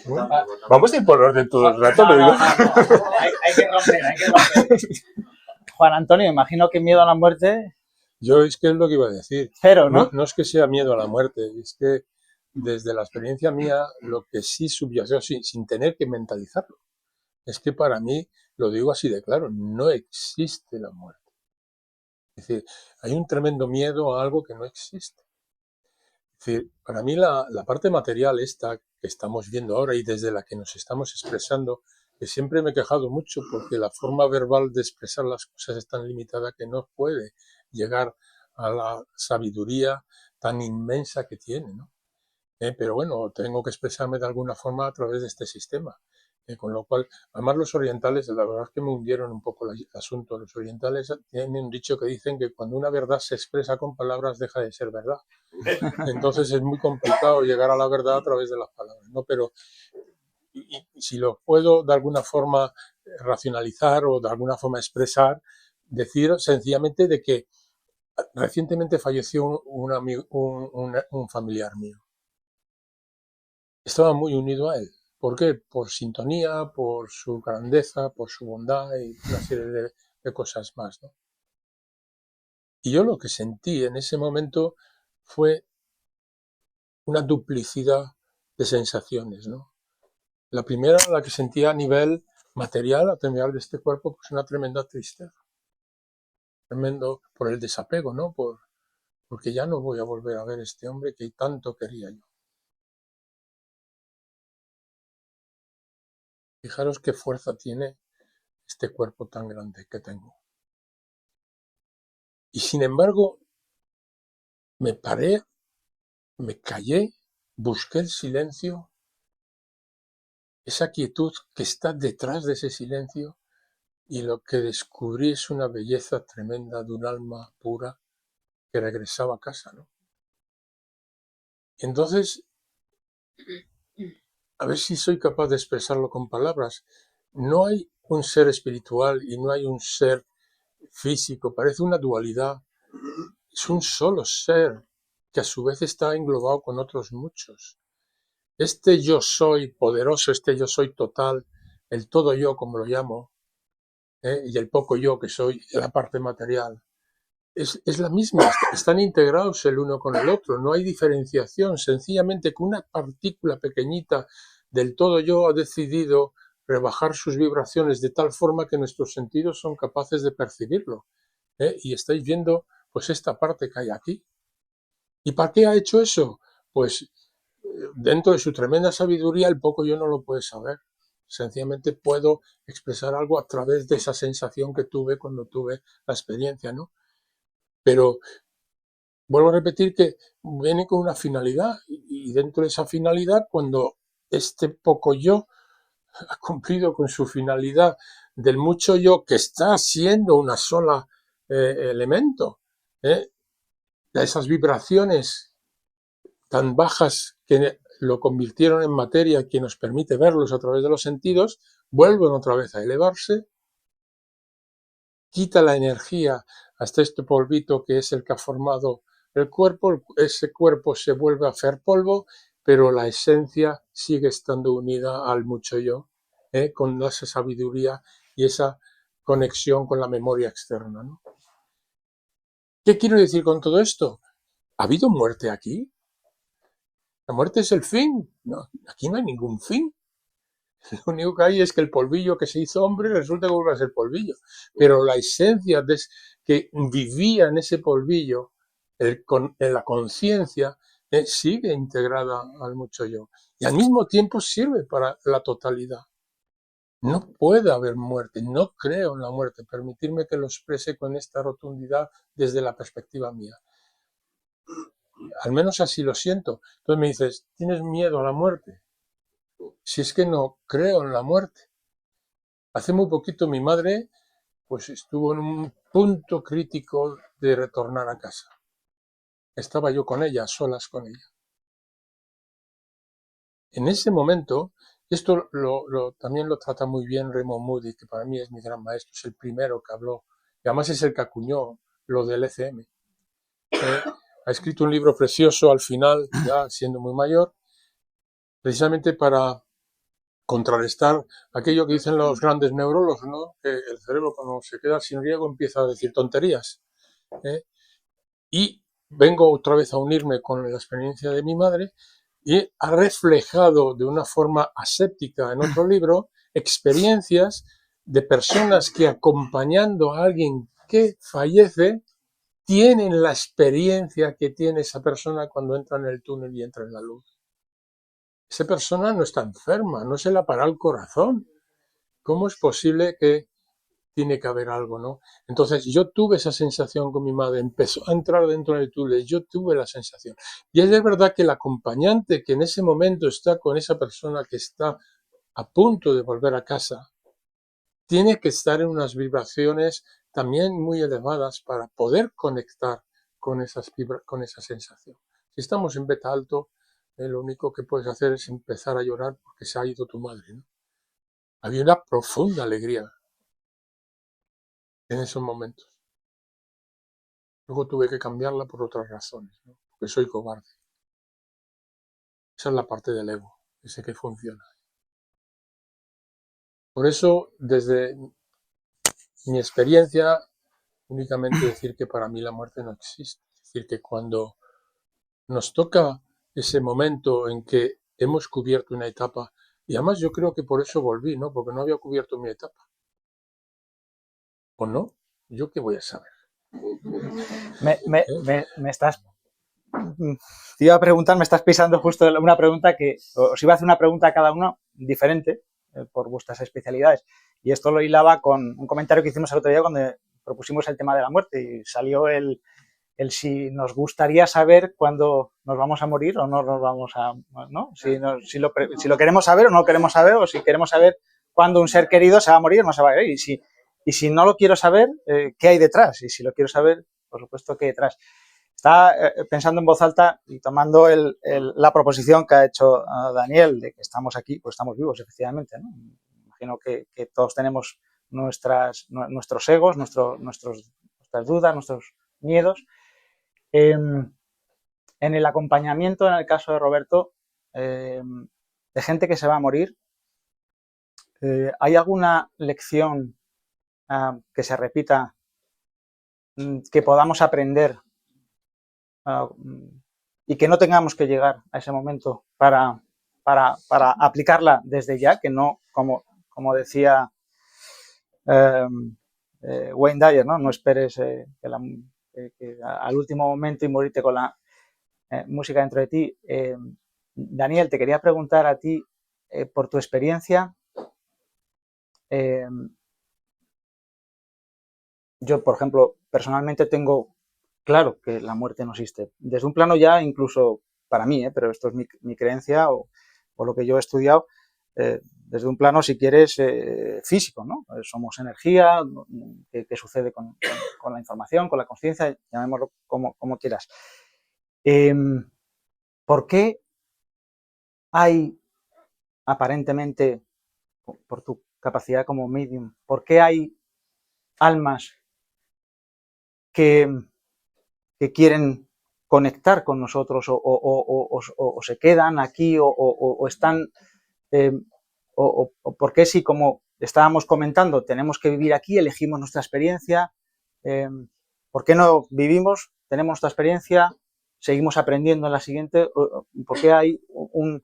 Bueno, vamos a ir por orden todo el rato, lo digo. Hay que romper. Juan Antonio, imagino que miedo a la muerte. Yo es que es lo que iba a decir. Cero, ¿no? No es que sea miedo a la muerte, es que desde la experiencia mía, lo que sí subyació, sin tener que mentalizarlo, es que para mí, lo digo así de claro, no existe la muerte. Es decir, hay un tremendo miedo a algo que no existe. Es decir, para mí la parte material esta que estamos viendo ahora y desde la que nos estamos expresando, que siempre me he quejado mucho porque la forma verbal de expresar las cosas es tan limitada que no puede llegar a la sabiduría tan inmensa que tiene, ¿no? Pero bueno, tengo que expresarme de alguna forma a través de este sistema. Con lo cual, además los orientales, la verdad es que me hundieron un poco el asunto. Los orientales tienen un dicho que dicen que cuando una verdad se expresa con palabras deja de ser verdad. Entonces es muy complicado llegar a la verdad a través de las palabras, ¿no? Pero y si lo puedo de alguna forma racionalizar o de alguna forma expresar, decir sencillamente de que recientemente falleció un familiar mío. Estaba muy unido a él. ¿Por qué? Por sintonía, por su grandeza, por su bondad y una serie de cosas más, ¿no? Y yo lo que sentí en ese momento fue una duplicidad de sensaciones, ¿no? La primera, la que sentía a nivel material, a terminar de este cuerpo, pues una tremenda tristeza. Tremendo por el desapego, ¿no? Porque ya no voy a volver a ver a este hombre que tanto quería yo. Fijaros qué fuerza tiene este cuerpo tan grande que tengo. Y sin embargo, me paré, me callé, busqué el silencio, esa quietud que está detrás de ese silencio, y lo que descubrí es una belleza tremenda de un alma pura que regresaba a casa, ¿no? Entonces, a ver si soy capaz de expresarlo con palabras. No hay un ser espiritual y no hay un ser físico, parece una dualidad. Es un solo ser que a su vez está englobado con otros muchos. Este yo soy poderoso, este yo soy total, el todo yo, como lo llamo, y el poco yo, que soy la parte material, es la misma, están integrados el uno con el otro, no hay diferenciación, sencillamente que una partícula pequeñita del todo yo ha decidido rebajar sus vibraciones de tal forma que nuestros sentidos son capaces de percibirlo, y estáis viendo pues esta parte que hay aquí. ¿Y para qué ha hecho eso? Pues dentro de su tremenda sabiduría, el poco yo no lo puede saber. Sencillamente puedo expresar algo a través de esa sensación que tuve cuando tuve la experiencia, ¿no? Pero vuelvo a repetir que viene con una finalidad, y dentro de esa finalidad, cuando este poco yo ha cumplido con su finalidad del mucho yo que está siendo una sola elemento, esas vibraciones tan bajas que lo convirtieron en materia que nos permite verlos a través de los sentidos, vuelven otra vez a elevarse, quita la energía hasta este polvito que es el que ha formado el cuerpo, ese cuerpo se vuelve a hacer polvo, pero la esencia sigue estando unida al mucho yo, con esa sabiduría y esa conexión con la memoria externa, ¿no? ¿Qué quiero decir con todo esto? ¿Ha habido muerte aquí? ¿La muerte es el fin? No, aquí no hay ningún fin. Lo único que hay es que el polvillo que se hizo hombre resulta que vuelve a ser polvillo. Pero la esencia que vivía en ese polvillo, en la conciencia, sigue integrada al mucho yo. Y al mismo tiempo sirve para la totalidad. No puede haber muerte, no creo en la muerte. Permitirme que lo exprese con esta rotundidad desde la perspectiva mía. Al menos así lo siento. Entonces me dices, ¿tienes miedo a la muerte? Si es que no creo en la muerte. Hace muy poquito mi madre pues estuvo en un punto crítico de retornar a casa. Estaba yo con ella, solas con ella. En ese momento, esto también lo trata muy bien Raymond Moody, que para mí es mi gran maestro, es el primero que habló, y además es el que acuñó lo del ECM. Ha escrito un libro precioso al final, ya siendo muy mayor, precisamente para contrarrestar aquello que dicen los grandes neurólogos, ¿no? Que el cerebro cuando se queda sin riego empieza a decir tonterías. Y vengo otra vez a unirme con la experiencia de mi madre, y ha reflejado de una forma aséptica en otro libro experiencias de personas que, acompañando a alguien que fallece, tienen la experiencia que tiene esa persona cuando entra en el túnel y entra en la luz. Esa persona no está enferma, no se le ha parado el corazón. ¿Cómo es posible que tiene que haber algo, no? Entonces yo tuve esa sensación con mi madre, empezó a entrar dentro del túnel, yo tuve la sensación. Y es de verdad que el acompañante que en ese momento está con esa persona que está a punto de volver a casa, tiene que estar en unas vibraciones también muy elevadas para poder conectar con esa sensación. Si estamos en beta alto, lo único que puedes hacer es empezar a llorar porque se ha ido tu madre, ¿no? Había una profunda alegría en esos momentos. Luego tuve que cambiarla por otras razones, ¿no? Porque soy cobarde. Esa es la parte del ego, ese que funciona. Por eso, desde mi experiencia, únicamente decir que para mí la muerte no existe. Es decir, que cuando nos toca ese momento en que hemos cubierto una etapa, y además yo creo que por eso volví, ¿no? Porque no había cubierto mi etapa. ¿O no? ¿Yo qué voy a saber? Me estás... Te iba a preguntar, me estás pisando justo una pregunta que... Os iba a hacer una pregunta a cada uno diferente por vuestras especialidades. Y esto lo hilaba con un comentario que hicimos el otro día cuando propusimos el tema de la muerte y salió el si nos gustaría saber cuándo nos vamos a morir o no nos vamos a... ¿no? Si lo queremos saber o no lo queremos saber, o si queremos saber cuándo un ser querido se va a morir o no se va a morir. Y si no lo quiero saber, ¿qué hay detrás? Y si lo quiero saber, por supuesto, ¿qué hay detrás? Estaba pensando en voz alta y tomando la proposición que ha hecho Daniel de que estamos aquí, pues estamos vivos, efectivamente, ¿no? Imagino que todos tenemos nuestros egos, nuestras dudas, nuestros miedos. En el acompañamiento, en el caso de Roberto, de gente que se va a morir, ¿hay alguna lección que se repita, que podamos aprender y que no tengamos que llegar a ese momento para aplicarla desde ya, que no, como decía Wayne Dyer, no esperes que al último momento y morirte con la música dentro de ti? Daniel, te quería preguntar a ti, por tu experiencia, yo, por ejemplo, personalmente tengo claro que la muerte no existe. Desde un plano ya incluso para mí, pero esto es mi creencia o lo que yo he estudiado, desde un plano, si quieres, físico, ¿no? Somos energía, ¿qué sucede con la información, con la conciencia? Llamémoslo como quieras. ¿Por qué hay, aparentemente, por tu capacidad como medium, por qué hay almas que quieren conectar con nosotros o se quedan aquí o están, o por qué, si, como estábamos comentando, tenemos que vivir aquí, elegimos nuestra experiencia, ¿por qué no vivimos, tenemos nuestra experiencia, seguimos aprendiendo en la siguiente? ¿Por qué hay un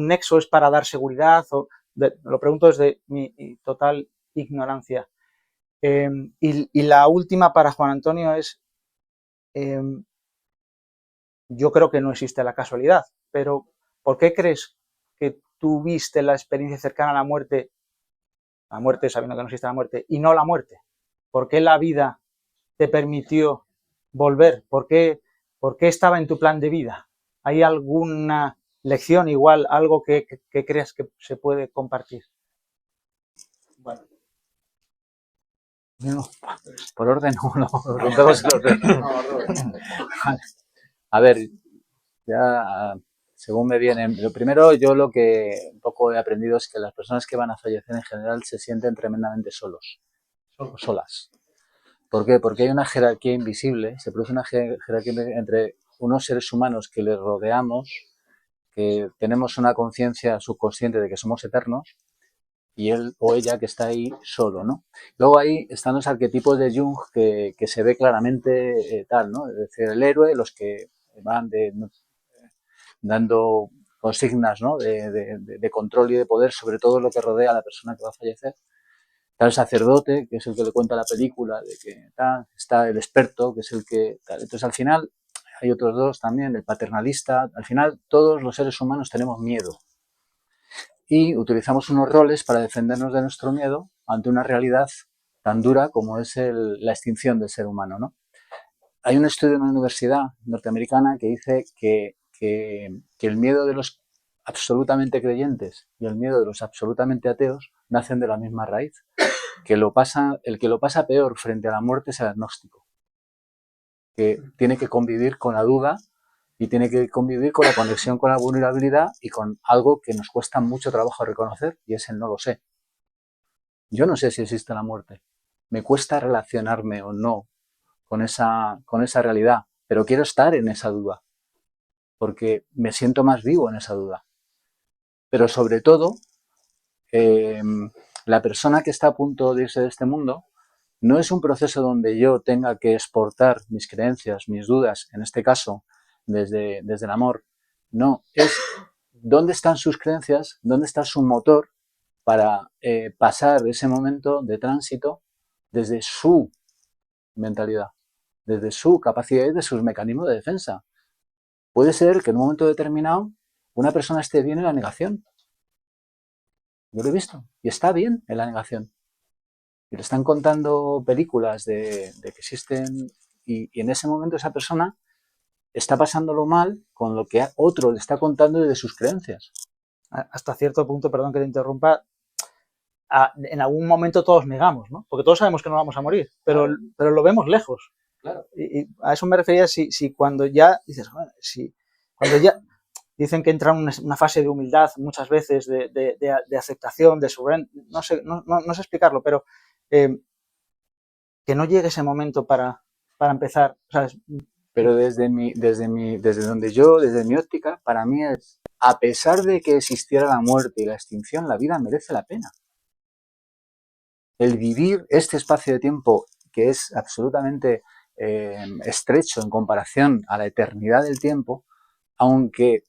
nexo? ¿Es para dar seguridad? Lo pregunto desde mi total ignorancia. Y la última para Juan Antonio es, yo creo que no existe la casualidad, pero ¿por qué crees que tuviste la experiencia cercana a la muerte sabiendo que no existe la muerte, y no la muerte? ¿Por qué la vida te permitió volver? ¿Por qué estaba en tu plan de vida? ¿Hay alguna lección, igual, algo que creas que se puede compartir? Bueno. No, por orden no, preguntamos el orden. Vale. A ver, ya según me viene, lo primero, yo lo que un poco he aprendido es que las personas que van a fallecer en general se sienten tremendamente solos, solas. ¿Por qué? Porque hay una jerarquía invisible, se produce una jerarquía entre unos seres humanos que les rodeamos, que tenemos una conciencia subconsciente de que somos eternos, y él o ella que está ahí solo, ¿no? Luego ahí están los arquetipos de Jung que se ve claramente tal, ¿no? Es decir, el héroe, los que van dando consignas, ¿no? de control y de poder sobre todo lo que rodea a la persona que va a fallecer. Está el sacerdote, que es el que le cuenta la película, de que tal. Está el experto, que es el que tal. Entonces, al final, hay otros dos también, el paternalista. Al final, todos los seres humanos tenemos miedo. Y utilizamos unos roles para defendernos de nuestro miedo ante una realidad tan dura como es la extinción del ser humano, ¿no? Hay un estudio en una universidad norteamericana que dice que el miedo de los absolutamente creyentes y el miedo de los absolutamente ateos nacen de la misma raíz. El que lo pasa peor frente a la muerte es el agnóstico, que tiene que convivir con la duda y tiene que convivir con la conexión con la vulnerabilidad y con algo que nos cuesta mucho trabajo reconocer, y es el no lo sé. Yo no sé si existe la muerte. Me cuesta relacionarme o no con esa realidad, pero quiero estar en esa duda, porque me siento más vivo en esa duda. Pero sobre todo, la persona que está a punto de irse de este mundo no es un proceso donde yo tenga que exportar mis creencias, mis dudas, en este caso, desde el amor. No, es dónde están sus creencias, dónde está su motor para pasar ese momento de tránsito desde su mentalidad, desde su capacidad y de sus mecanismos de defensa. Puede ser que en un momento determinado una persona esté bien en la negación. Yo lo he visto. Y está bien en la negación. Y le están contando películas de que existen y en ese momento esa persona está pasándolo mal con lo que otro le está contando de sus creencias. Hasta cierto punto, perdón que te interrumpa, en algún momento todos negamos, ¿no? Porque todos sabemos que no vamos a morir, pero lo vemos lejos. Claro. Y a eso me refería si cuando ya dices, bueno, cuando ya dicen que entra una fase de humildad muchas veces, de aceptación, de soberanía, no sé explicarlo, pero que no llegue ese momento para empezar, ¿sabes? Pero desde mi óptica, para mí es, a pesar de que existiera la muerte y la extinción, la vida merece la pena. El vivir este espacio de tiempo que es absolutamente estrecho en comparación a la eternidad del tiempo, aunque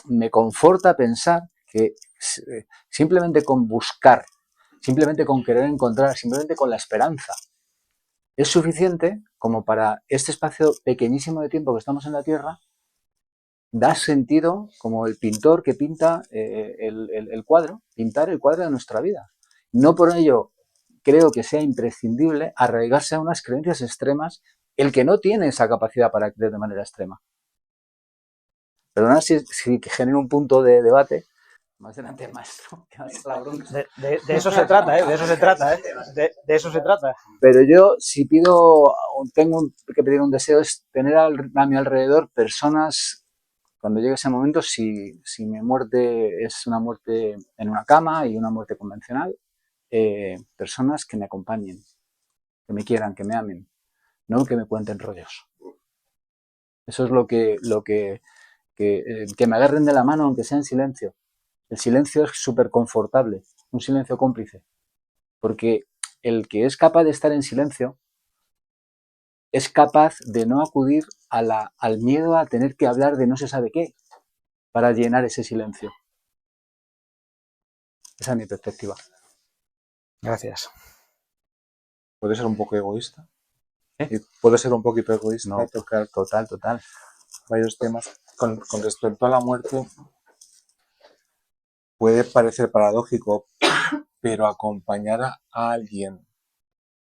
me conforta pensar que simplemente con buscar, simplemente con querer encontrar, simplemente con la esperanza, es suficiente como para este espacio pequeñísimo de tiempo que estamos en la Tierra, da sentido como el pintor que pinta el cuadro, pintar el cuadro de nuestra vida. No por ello creo que sea imprescindible arraigarse a unas creencias extremas el que no tiene esa capacidad para creer de manera extrema. Perdona si genero un punto de debate. Más delante, maestro. De eso se trata, ¿eh? De eso se trata, ¿eh? De eso se trata. Pero yo, si tengo que pedir un deseo, es tener a mi alrededor personas, cuando llegue ese momento, si mi muerte es una muerte en una cama y una muerte convencional, personas que me acompañen, que me quieran, que me amen, no que me cuenten rollos. Eso es lo que me agarren de la mano, aunque sea en silencio. El silencio es súper confortable, un silencio cómplice, porque el que es capaz de estar en silencio es capaz de no acudir al miedo a tener que hablar de no se sabe qué para llenar ese silencio. Esa es mi perspectiva. Gracias. ¿Puede ser un poco egoísta? ¿Puede ser un poquito egoísta? No, tocar total. varios temas. Con respecto a la muerte, puede parecer paradójico, pero acompañar a alguien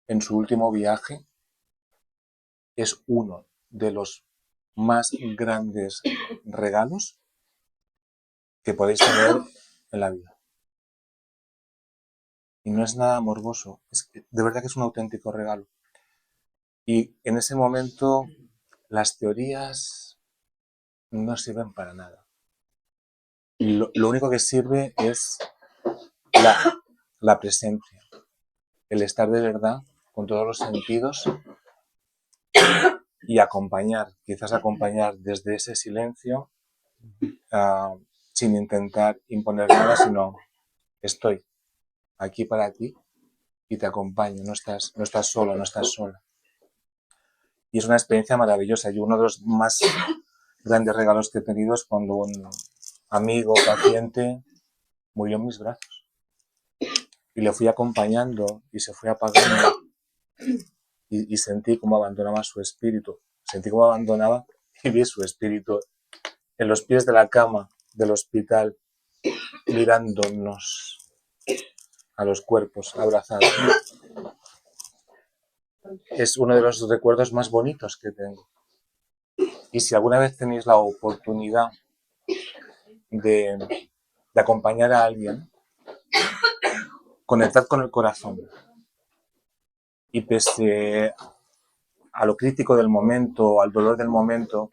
en su último viaje es uno de los más grandes regalos que podéis tener en la vida. Y no es nada morboso, de verdad que es un auténtico regalo. Y en ese momento las teorías no sirven para nada. Lo único que sirve es la presencia, el estar de verdad con todos los sentidos y quizás acompañar desde ese silencio, sin intentar imponer nada, sino estoy aquí para ti y te acompaño, no estás solo, no estás sola. Y es una experiencia maravillosa y uno de los más grandes regalos que he tenido es cuando un amigo, paciente, murió en mis brazos. Y le fui acompañando y se fue apagando y sentí cómo abandonaba su espíritu. Sentí cómo abandonaba y vi su espíritu en los pies de la cama del hospital, mirándonos a los cuerpos, abrazados. Es uno de los recuerdos más bonitos que tengo. Y si alguna vez tenéis la oportunidad de acompañar a alguien, conectad con el corazón. Y pese a lo crítico del momento, al dolor del momento,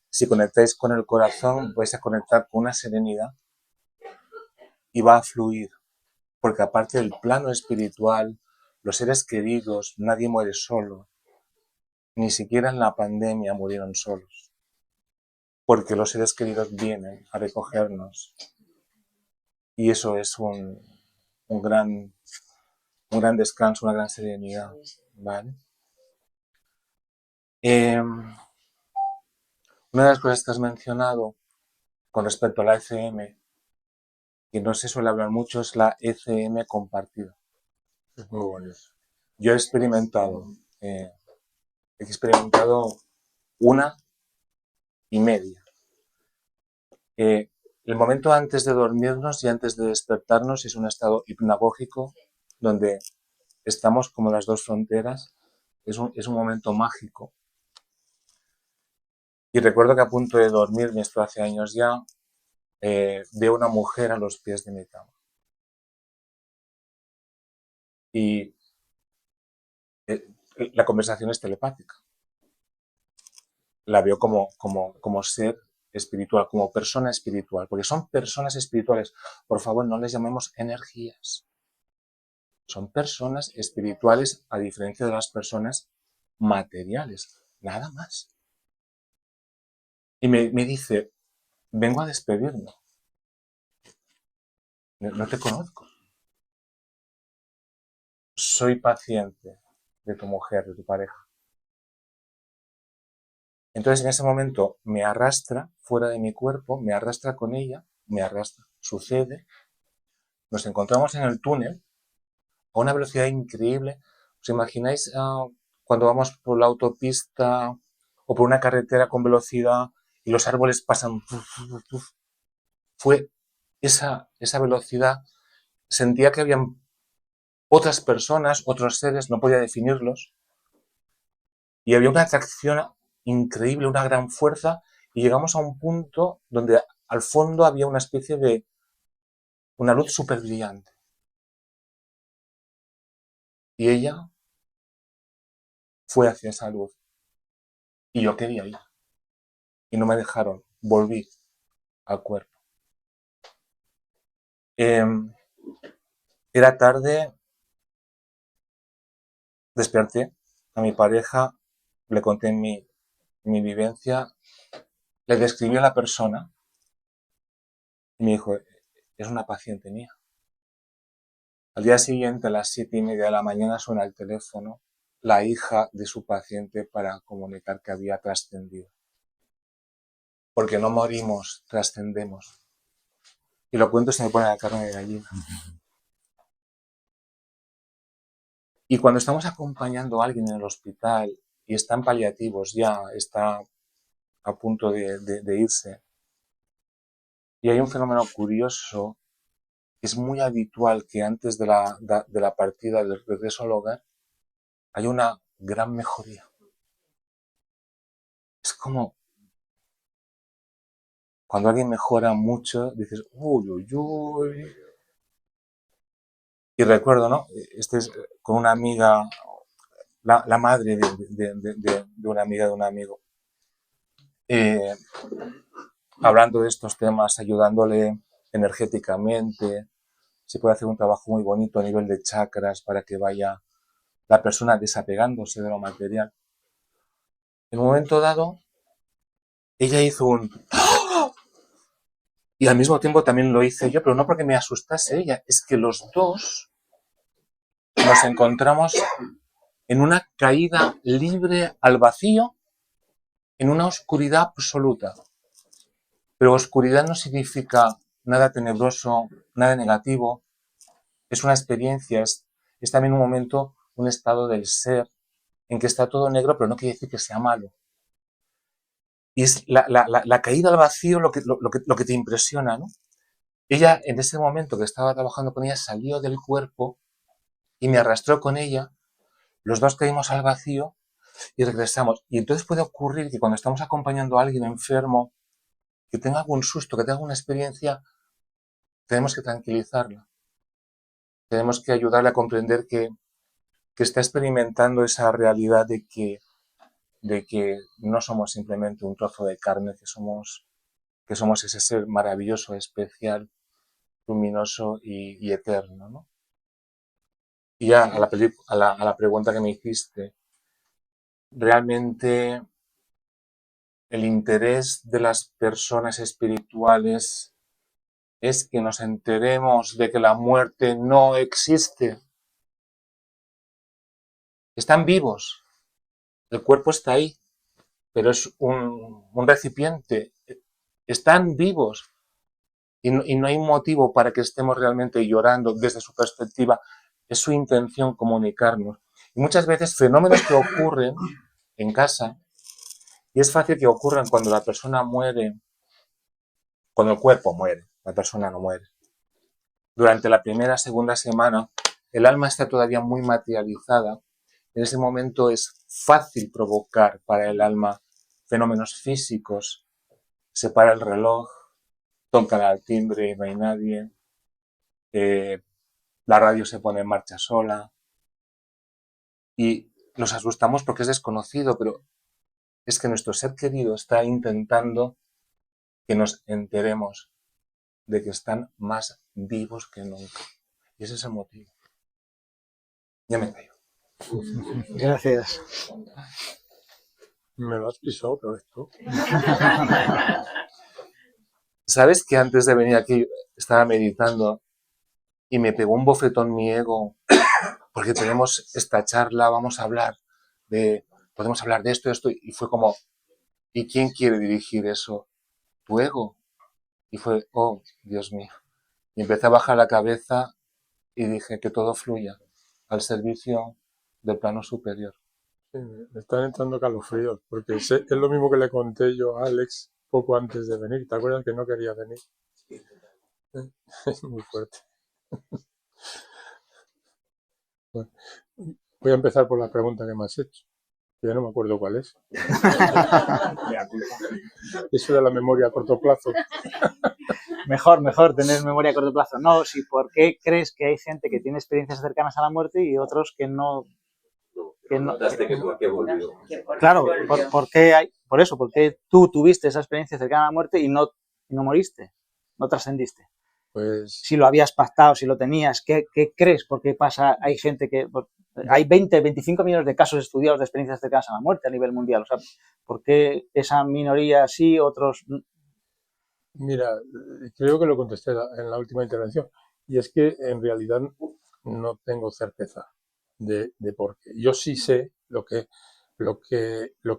si conectáis con el corazón, vais a conectar con una serenidad y va a fluir. Porque aparte del plano espiritual, los seres queridos, nadie muere solo. Ni siquiera en la pandemia murieron solos. Porque los seres queridos vienen a recogernos. Y eso es un gran descanso, una gran serenidad. ¿vale? Una de las cosas que has mencionado con respecto a la ECM, que no se suele hablar mucho, es la ECM compartida. Es muy bonito. Yo he experimentado 1,5. El momento antes de dormirnos y antes de despertarnos es un estado hipnagógico donde estamos como las dos fronteras. Es un momento mágico. Y recuerdo que a punto de dormirme, esto hace años ya, veo una mujer a los pies de mi cama. Y la conversación es telepática. La veo como ser espiritual, como persona espiritual, porque son personas espirituales. Por favor, no les llamemos energías. Son personas espirituales a diferencia de las personas materiales, nada más. Y me dice, vengo a despedirme. No te conozco. Soy paciente de tu mujer, de tu pareja. Entonces en ese momento me arrastra fuera de mi cuerpo, me arrastra con ella, me arrastra. Sucede, nos encontramos en el túnel a una velocidad increíble. ¿Os imagináis cuando vamos por la autopista o por una carretera con velocidad y los árboles pasan? Fue esa velocidad. Sentía que habían otras personas, otros seres, no podía definirlos. Y había una atracción increíble, una gran fuerza, y llegamos a un punto donde al fondo había una especie de una luz súper brillante. Y ella fue hacia esa luz. Y yo quería ir. Y no me dejaron. Volví al cuerpo. Era tarde. Desperté a mi pareja. Le conté mi vivencia. Le describí a la persona. Y me dijo, es una paciente mía. Al día siguiente, a las 7:30 de la mañana, suena el teléfono, la hija de su paciente, para comunicar que había trascendido. Porque no morimos, trascendemos. Y lo cuento y se me pone la carne de gallina. Y cuando estamos acompañando a alguien en el hospital y está en paliativos ya, está a punto de irse, y hay un fenómeno curioso, es muy habitual que antes de la partida, del regreso al hogar, hay una gran mejoría. Es como cuando alguien mejora mucho, dices, uy, uy, uy. Y recuerdo, ¿no? Este es con una amiga, la madre de una amiga de un amigo, hablando de estos temas, ayudándole energéticamente. Se puede hacer un trabajo muy bonito a nivel de chakras para que vaya la persona desapegándose de lo material. En un momento dado, ella hizo un... Y al mismo tiempo también lo hice yo, pero no porque me asustase ella, es que los dos nos encontramos en una caída libre al vacío, en una oscuridad absoluta. Pero oscuridad no significa nada tenebroso, nada negativo. Es una experiencia, es también un momento, un estado del ser, en que está todo negro, pero no quiere decir que sea malo. Y es la caída al vacío lo que te impresiona, ¿no? Ella, en ese momento que estaba trabajando con ella, salió del cuerpo y me arrastró con ella. Los dos caímos al vacío y regresamos. Y entonces puede ocurrir que cuando estamos acompañando a alguien enfermo, que tenga algún susto, que tenga alguna experiencia, tenemos que tranquilizarla. Tenemos que ayudarle a comprender que está experimentando esa realidad de que no somos simplemente un trozo de carne, que somos ese ser maravilloso, especial, luminoso y eterno, ¿no? Y ya a la pregunta que me hiciste, realmente el interés de las personas espirituales es que nos enteremos de que la muerte no existe. Están vivos, el cuerpo está ahí, pero es un recipiente. Están vivos y no hay motivo para que estemos realmente llorando desde su perspectiva. Es su intención comunicarnos. Y muchas veces fenómenos que ocurren en casa, y es fácil que ocurran cuando la persona muere, cuando el cuerpo muere, la persona no muere. Durante la primera, segunda semana, el alma está todavía muy materializada. En ese momento es fácil provocar para el alma fenómenos físicos. Se para el reloj, tocan al timbre y no hay nadie. La radio se pone en marcha sola. Y nos asustamos porque es desconocido, pero es que nuestro ser querido está intentando que nos enteremos de que están más vivos que nunca. Y ese es el motivo. Ya me callo. Gracias. Me lo has pisado otra vez tú. ¿Sabes que antes de venir aquí estaba meditando y me pegó un bofetón mi ego? Porque tenemos esta charla, vamos a hablar podemos hablar de esto, y fue como, ¿y quién quiere dirigir eso? Tu ego. Y fue, oh, Dios mío. Y empecé a bajar la cabeza y dije que todo fluya al servicio del plano superior. Sí, me están entrando calofríos, porque es lo mismo que le conté yo a Alex poco antes de venir. ¿Te acuerdas que no quería venir? Es muy fuerte. Bueno, voy a empezar por la pregunta que me has hecho. Ya no me acuerdo cuál es. Eso de la memoria a corto plazo. Mejor tener memoria a corto plazo. No, sí, ¿por qué crees que hay gente que tiene experiencias cercanas a la muerte y otros que no? Claro, ¿por qué hay? Por eso, porque tú tuviste esa experiencia cercana a la muerte y no moriste, no trascendiste. Pues Si lo habías pactado, si lo tenías, ¿qué crees? ¿Por qué pasa? Hay gente que... Hay 20, 25 millones de casos estudiados de experiencias cercanas a la muerte a nivel mundial. O sea, ¿por qué esa minoría sí, otros...? mira, creo que lo contesté en la última intervención. Y es que en realidad no tengo certeza de por qué. Yo sí sé lo que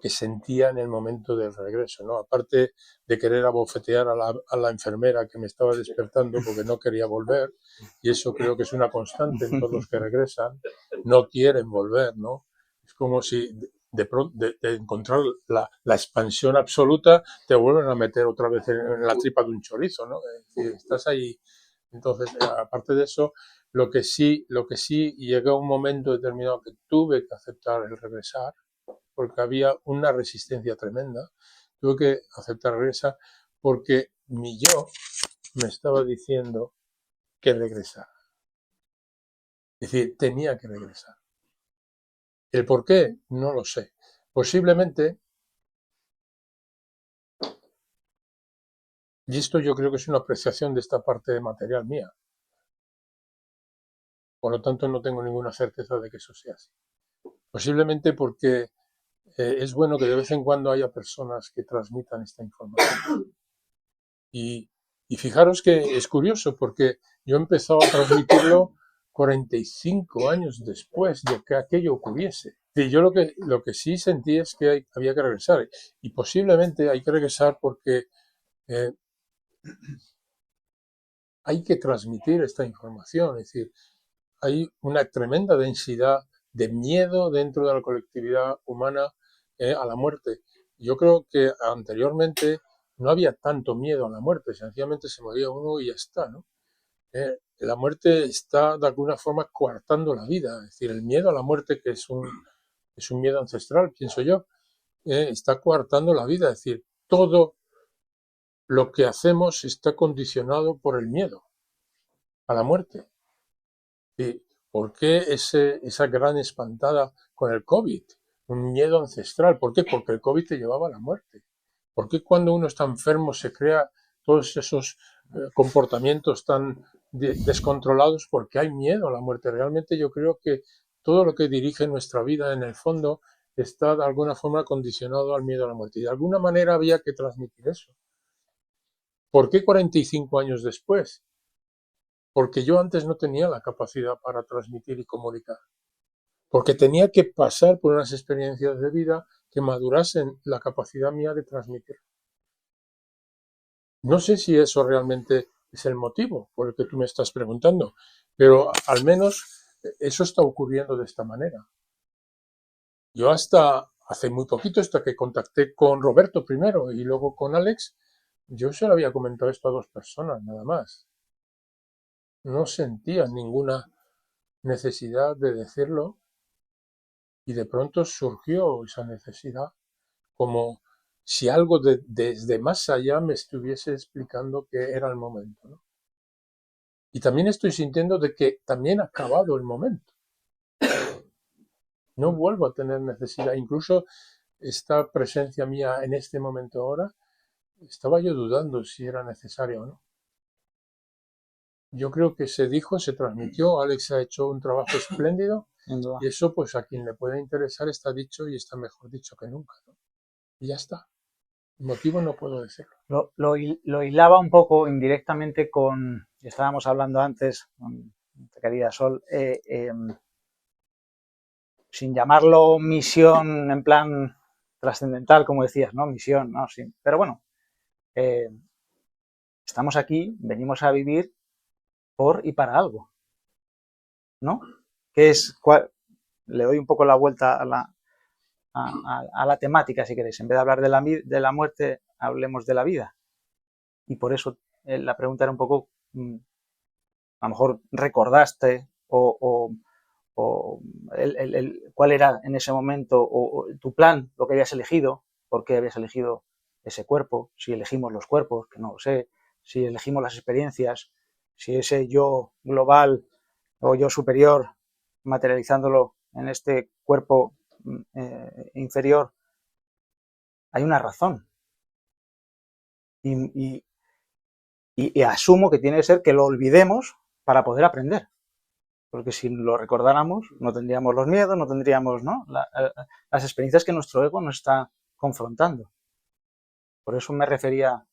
sentía en el momento del regreso, ¿no? Aparte de querer abofetear a la enfermera que me estaba despertando porque no quería volver, y eso creo que es una constante en todos los que regresan, no quieren volver, ¿no? Es como si de encontrar la expansión absoluta te vuelven a meter otra vez en la tripa de un chorizo, ¿no? Es decir, estás ahí. Entonces, aparte de eso, lo que sí, llegó a un momento determinado que tuve que aceptar el regresar, porque había una resistencia tremenda. Tuve que aceptar regresar porque mi yo me estaba diciendo que regresara. Es decir, tenía que regresar. ¿El por qué? No lo sé. Posiblemente, y esto yo creo que es una apreciación de esta parte material mía, por lo tanto no tengo ninguna certeza de que eso sea así. Posiblemente porque es bueno que de vez en cuando haya personas que transmitan esta información. Y fijaros que es curioso porque yo he empezado a transmitirlo 45 años después de que aquello ocurriese. Y yo lo que sí sentí es que había que regresar. Y posiblemente hay que regresar porque eh, hay que transmitir esta información. Es decir, hay una tremenda densidad de miedo dentro de la colectividad humana a la muerte. Yo creo que anteriormente no había tanto miedo a la muerte, sencillamente se moría uno y ya está, ¿no? La muerte está de alguna forma coartando la vida, es decir, el miedo a la muerte, que es un miedo ancestral, pienso yo, está coartando la vida, es decir, todo lo que hacemos está condicionado por el miedo a la muerte. ¿Y por qué esa gran espantada con el COVID? Un miedo ancestral. ¿Por qué? Porque el COVID te llevaba a la muerte. ¿Por qué cuando uno está enfermo se crea todos esos comportamientos tan descontrolados? Porque hay miedo a la muerte. Realmente yo creo que todo lo que dirige nuestra vida en el fondo está de alguna forma condicionado al miedo a la muerte. Y de alguna manera había que transmitir eso. ¿Por qué 45 años después? Porque yo antes no tenía la capacidad para transmitir y comunicar. porque tenía que pasar por unas experiencias de vida que madurasen la capacidad mía de transmitir. No sé si eso realmente es el motivo por el que tú me estás preguntando, pero al menos eso está ocurriendo de esta manera. Yo hasta hace muy poquito, hasta que contacté con Roberto primero y luego con Alex, yo solo había comentado esto a 2 personas, nada más. No sentía ninguna necesidad de decirlo y de pronto surgió esa necesidad, como si algo desde más allá me estuviese explicando que era el momento, ¿no? Y también estoy sintiendo de que también ha acabado el momento. No vuelvo a tener necesidad. Incluso esta presencia mía en este momento ahora, estaba yo dudando si era necesaria o no. Yo creo que se dijo, se transmitió, Alex ha hecho un trabajo espléndido Sin duda. y eso pues a quien le pueda interesar está dicho y está mejor dicho que nunca, ¿no? Y ya está. El motivo no puedo decirlo. Lo hilaba un poco indirectamente con, estábamos hablando antes, con nuestra querida Sol, sin llamarlo misión en plan trascendental, como decías, ¿no? Misión, ¿no? Sí. Pero bueno, estamos aquí, venimos a vivir por y para algo, ¿no? Que es, le doy un poco la vuelta a la temática, si queréis. En vez de hablar de la muerte, hablemos de la vida. Y por eso la pregunta era un poco, a lo mejor recordaste o cuál era en ese momento o tu plan, lo que habías elegido, por qué habías elegido ese cuerpo, si elegimos los cuerpos, que no lo sé, si elegimos las experiencias, si ese yo global o yo superior, materializándolo en este cuerpo inferior, hay una razón. Y asumo que tiene que ser que lo olvidemos para poder aprender. Porque si lo recordáramos, no tendríamos los miedos, no tendríamos, ¿no? Las experiencias que nuestro ego nos está confrontando. Por eso me refería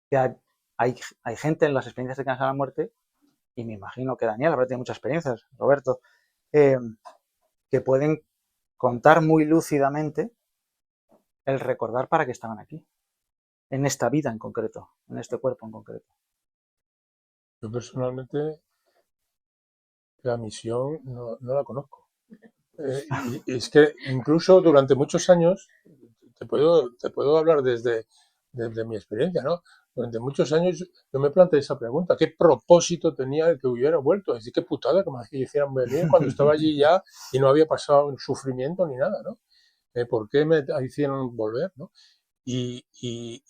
que hay gente en las experiencias cercanas a la muerte, y me imagino que Daniel habrá tenido muchas experiencias, Roberto, que pueden contar muy lúcidamente el recordar para qué estaban aquí, en esta vida en concreto, en este cuerpo en concreto. Yo personalmente la misión no la conozco. Y es que incluso durante muchos años, te puedo hablar desde mi experiencia, ¿no? Durante muchos años yo me planteé esa pregunta, ¿qué propósito tenía el que hubiera vuelto? Es decir, qué putada que me hicieran venir cuando estaba allí ya y no había pasado sufrimiento ni nada, ¿no? ¿Por qué me hicieron volver, ¿no? Y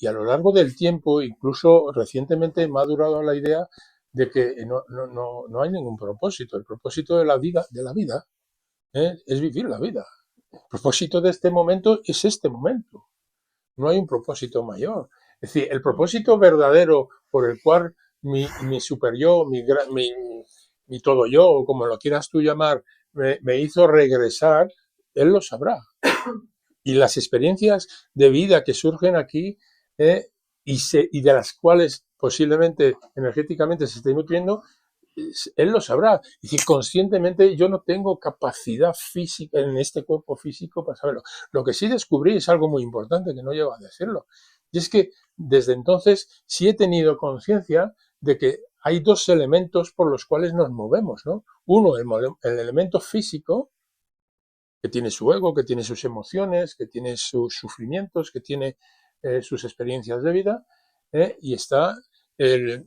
a lo largo del tiempo, incluso recientemente me ha durado la idea de que no hay ningún propósito. El propósito de la vida es vivir la vida. El propósito de este momento es este momento. No hay un propósito mayor. Es decir, el propósito verdadero por el cual mi super yo, mi todo yo, o como lo quieras tú llamar, me hizo regresar, él lo sabrá. Y las experiencias de vida que surgen aquí y de las cuales posiblemente energéticamente se esté nutriendo, él lo sabrá. Es decir, conscientemente yo no tengo capacidad física en este cuerpo físico para saberlo. Lo que sí descubrí es algo muy importante que no llevo a decirlo. Y es que desde entonces sí he tenido conciencia de que hay 2 elementos por los cuales nos movemos, ¿no? Uno, el elemento físico, que tiene su ego, que tiene sus emociones, que tiene sus sufrimientos, que tiene sus experiencias de vida, y está la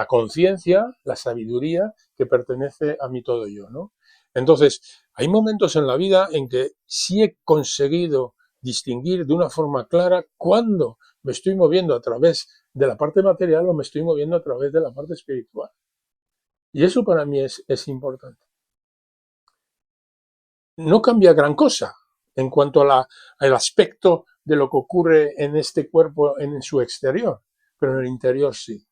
conciencia, la sabiduría que pertenece a mi todo yo, ¿no? Entonces, hay momentos en la vida en que sí he conseguido distinguir de una forma clara cuándo me estoy moviendo a través de la parte material o me estoy moviendo a través de la parte espiritual. Y eso para mí es importante. No cambia gran cosa en cuanto al aspecto de lo que ocurre en este cuerpo en su exterior, pero en el interior sí.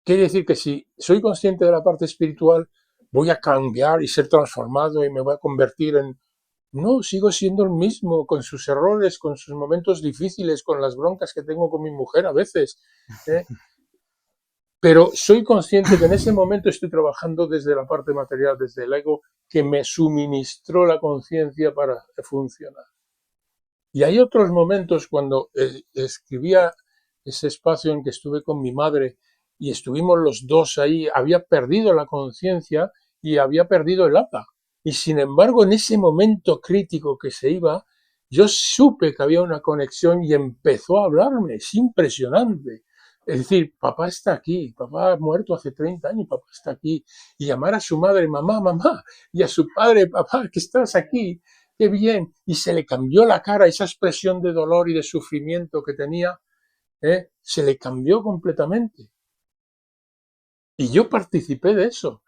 Quiere decir que si soy consciente de la parte espiritual, voy a cambiar y ser transformado y me voy a convertir en... No, sigo siendo el mismo, con sus errores, con sus momentos difíciles, con las broncas que tengo con mi mujer a veces. Pero soy consciente que en ese momento estoy trabajando desde la parte material, desde el ego que me suministró la conciencia para funcionar. Y hay otros momentos cuando escribía ese espacio en que estuve con mi madre y estuvimos los dos ahí, había perdido la conciencia y había perdido el habla. Y sin embargo, en ese momento crítico que se iba, yo supe que había una conexión y empezó a hablarme. Es impresionante. Es decir, papá está aquí, papá ha muerto hace 30 años, papá está aquí. Y llamar a su madre, mamá, mamá, y a su padre, papá, que estás aquí, qué bien. Y se le cambió la cara, esa expresión de dolor y de sufrimiento que tenía, se le cambió completamente. Y yo participé de eso.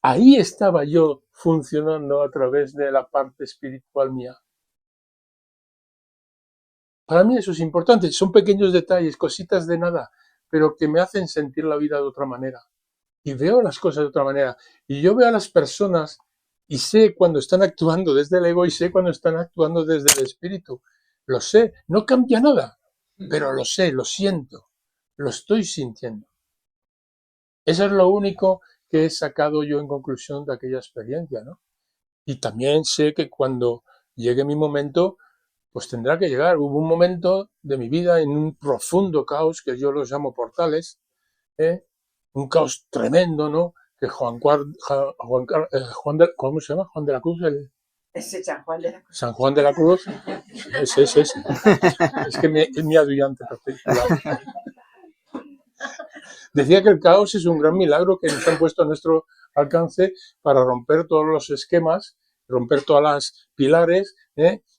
Ahí estaba yo funcionando a través de la parte espiritual mía. Para mí eso es importante. Son pequeños detalles, cositas de nada, pero que me hacen sentir la vida de otra manera. Y veo las cosas de otra manera. Y yo veo a las personas y sé cuando están actuando desde el ego y sé cuando están actuando desde el espíritu. Lo sé, no cambia nada, pero lo sé, lo siento, lo estoy sintiendo. Eso es lo único que he sacado yo en conclusión de aquella experiencia, ¿no? Y también sé que cuando llegue mi momento, pues tendrá que llegar. Hubo un momento de mi vida en un profundo caos, que yo los llamo portales, ¿eh? Un caos tremendo, ¿no? Que ¿cómo se llama? Juan de la Cruz, Ese San Juan de la Cruz. San Juan de la Cruz, ese. Es que es mi ayudante particular. Decía que el caos es un gran milagro que nos han puesto a nuestro alcance para romper todos los esquemas, romper todas las pilares,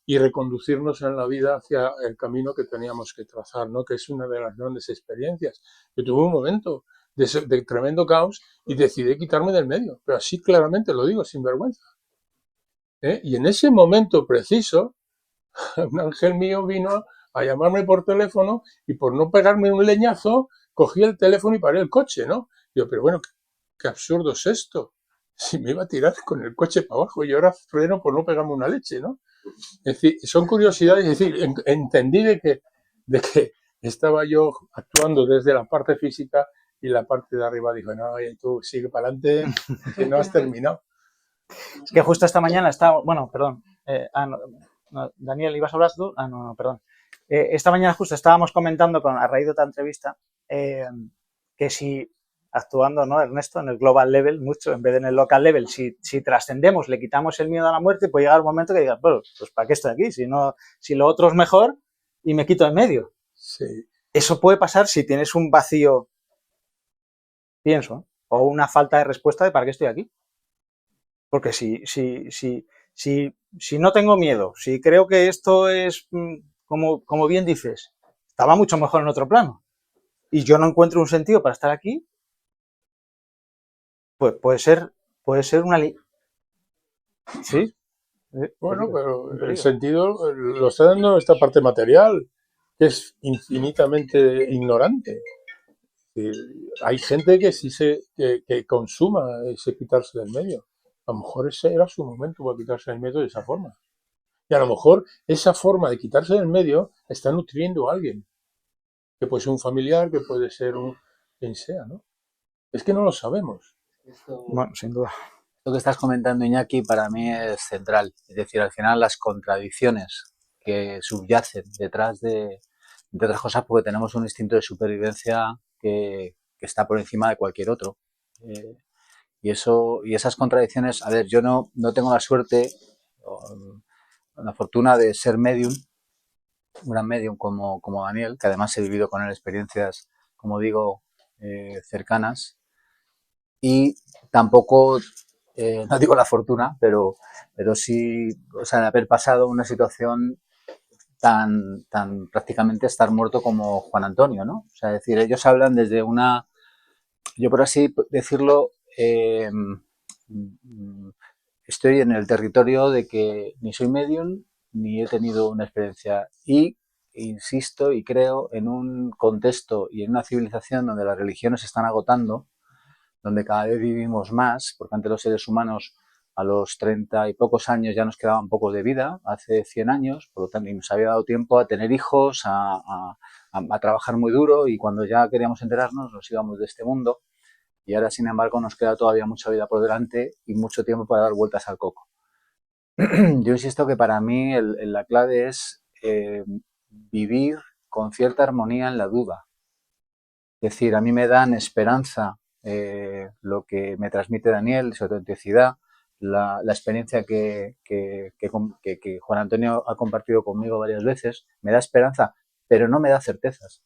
y reconducirnos en la vida hacia el camino que teníamos que trazar, ¿no? Que es una de las grandes experiencias. Yo tuve un momento de tremendo caos y decidí quitarme del medio, pero así claramente lo digo, sin vergüenza. Y en ese momento preciso, un ángel mío vino a llamarme por teléfono y por no pegarme un leñazo, cogí el teléfono y paré el coche, ¿no? Digo, pero bueno, qué absurdo es esto. Si me iba a tirar con el coche para abajo y ahora freno por no pegarme una leche, ¿no? Es decir, son curiosidades, es decir, entendí de que estaba yo actuando desde la parte física y la parte de arriba dijo, no, oye, tú sigue para adelante, que no has terminado. Es que justo esta mañana estaba, bueno, perdón, no, Daniel, ¿ibas a hablar tú? No, perdón. Esta mañana justo estábamos comentando a raíz de otra entrevista que si actuando, ¿no, Ernesto, en el global level mucho, en vez de en el local level, si trascendemos, le quitamos el miedo a la muerte, puede llegar un momento que digas, bueno, pues ¿para qué estoy aquí? Si lo otro es mejor y me quito en medio. Sí. Eso puede pasar si tienes un vacío, pienso, o una falta de respuesta de ¿para qué estoy aquí? Porque si no tengo miedo, si creo que esto es, como bien dices, estaba mucho mejor en otro plano y yo no encuentro un sentido para estar aquí, pues puede ser una... Sí. Bueno, pero el sentido lo está dando esta parte material, que es infinitamente ignorante. Hay gente que sí que consuma ese quitarse del medio. A lo mejor ese era su momento para quitarse del medio de esa forma. Y a lo mejor esa forma de quitarse del medio está nutriendo a alguien. Que puede ser un familiar, que puede ser quien sea, ¿no? Es que no lo sabemos. Bueno, sin duda. Lo que estás comentando, Iñaki, para mí es central. Es decir, al final las contradicciones que subyacen detrás de otras cosas, porque tenemos un instinto de supervivencia que está por encima de cualquier otro. Y esas contradicciones, a ver, yo no tengo la suerte, la fortuna de ser medium, un gran medium como Daniel, que además he vivido con él experiencias, como digo, cercanas. Y tampoco, no digo la fortuna, pero sí, o sea, de haber pasado una situación tan prácticamente estar muerto como Juan Antonio, ¿no? O sea, es decir, ellos hablan desde una, yo por así decirlo, estoy en el territorio de que ni soy medium ni he tenido una experiencia y insisto y creo en un contexto y en una civilización donde las religiones se están agotando, donde cada vez vivimos más, porque antes los seres humanos a los 30 y pocos años ya nos quedaban pocos de vida, hace 100 años, por lo tanto, y nos había dado tiempo a tener hijos, a a trabajar muy duro y cuando ya queríamos enterarnos nos íbamos de este mundo y ahora, sin embargo, nos queda todavía mucha vida por delante y mucho tiempo para dar vueltas al coco. Yo insisto que para mí la clave es vivir con cierta armonía en la duda. Es decir, a mí me dan esperanza lo que me transmite Daniel, su autenticidad, la experiencia que Juan Antonio ha compartido conmigo varias veces, me da esperanza, pero no me da certezas.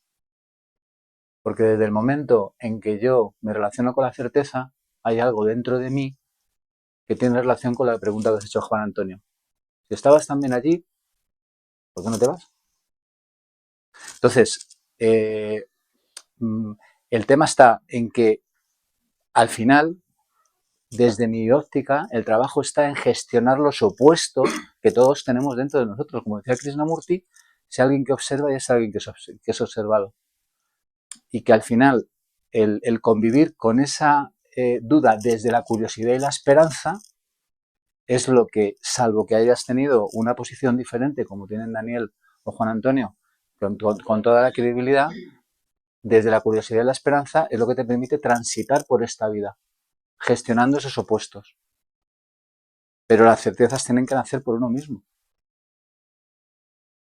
Porque desde el momento en que yo me relaciono con la certeza, hay algo dentro de mí que tiene relación con la pregunta que has hecho, Juan Antonio. Si estabas también allí, ¿por qué no te vas? Entonces, el tema está en que al final, desde mi óptica, el trabajo está en gestionar los opuestos que todos tenemos dentro de nosotros. Como decía Krishnamurti, es alguien que observa y es alguien que es observado. Y que al final el convivir con esa duda desde la curiosidad y la esperanza es lo que, salvo que hayas tenido una posición diferente como tienen Daniel o Juan Antonio, con toda la credibilidad, desde la curiosidad y la esperanza es lo que te permite transitar por esta vida, gestionando esos opuestos. Pero las certezas tienen que nacer por uno mismo.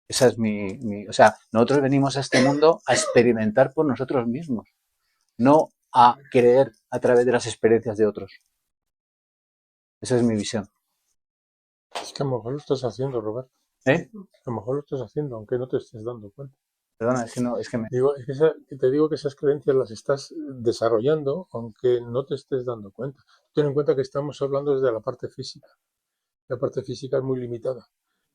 Esa es o sea, nosotros venimos a este mundo a experimentar por nosotros mismos, no a creer a través de las experiencias de otros. Esa es mi visión. Es que a lo mejor lo estás haciendo, Roberto. ¿Eh? A lo mejor lo estás haciendo, aunque no te estés dando cuenta. Perdona, es que no, es que me... Digo, te digo que esas creencias las estás desarrollando, aunque no te estés dando cuenta. Ten en cuenta que estamos hablando desde la parte física. La parte física es muy limitada.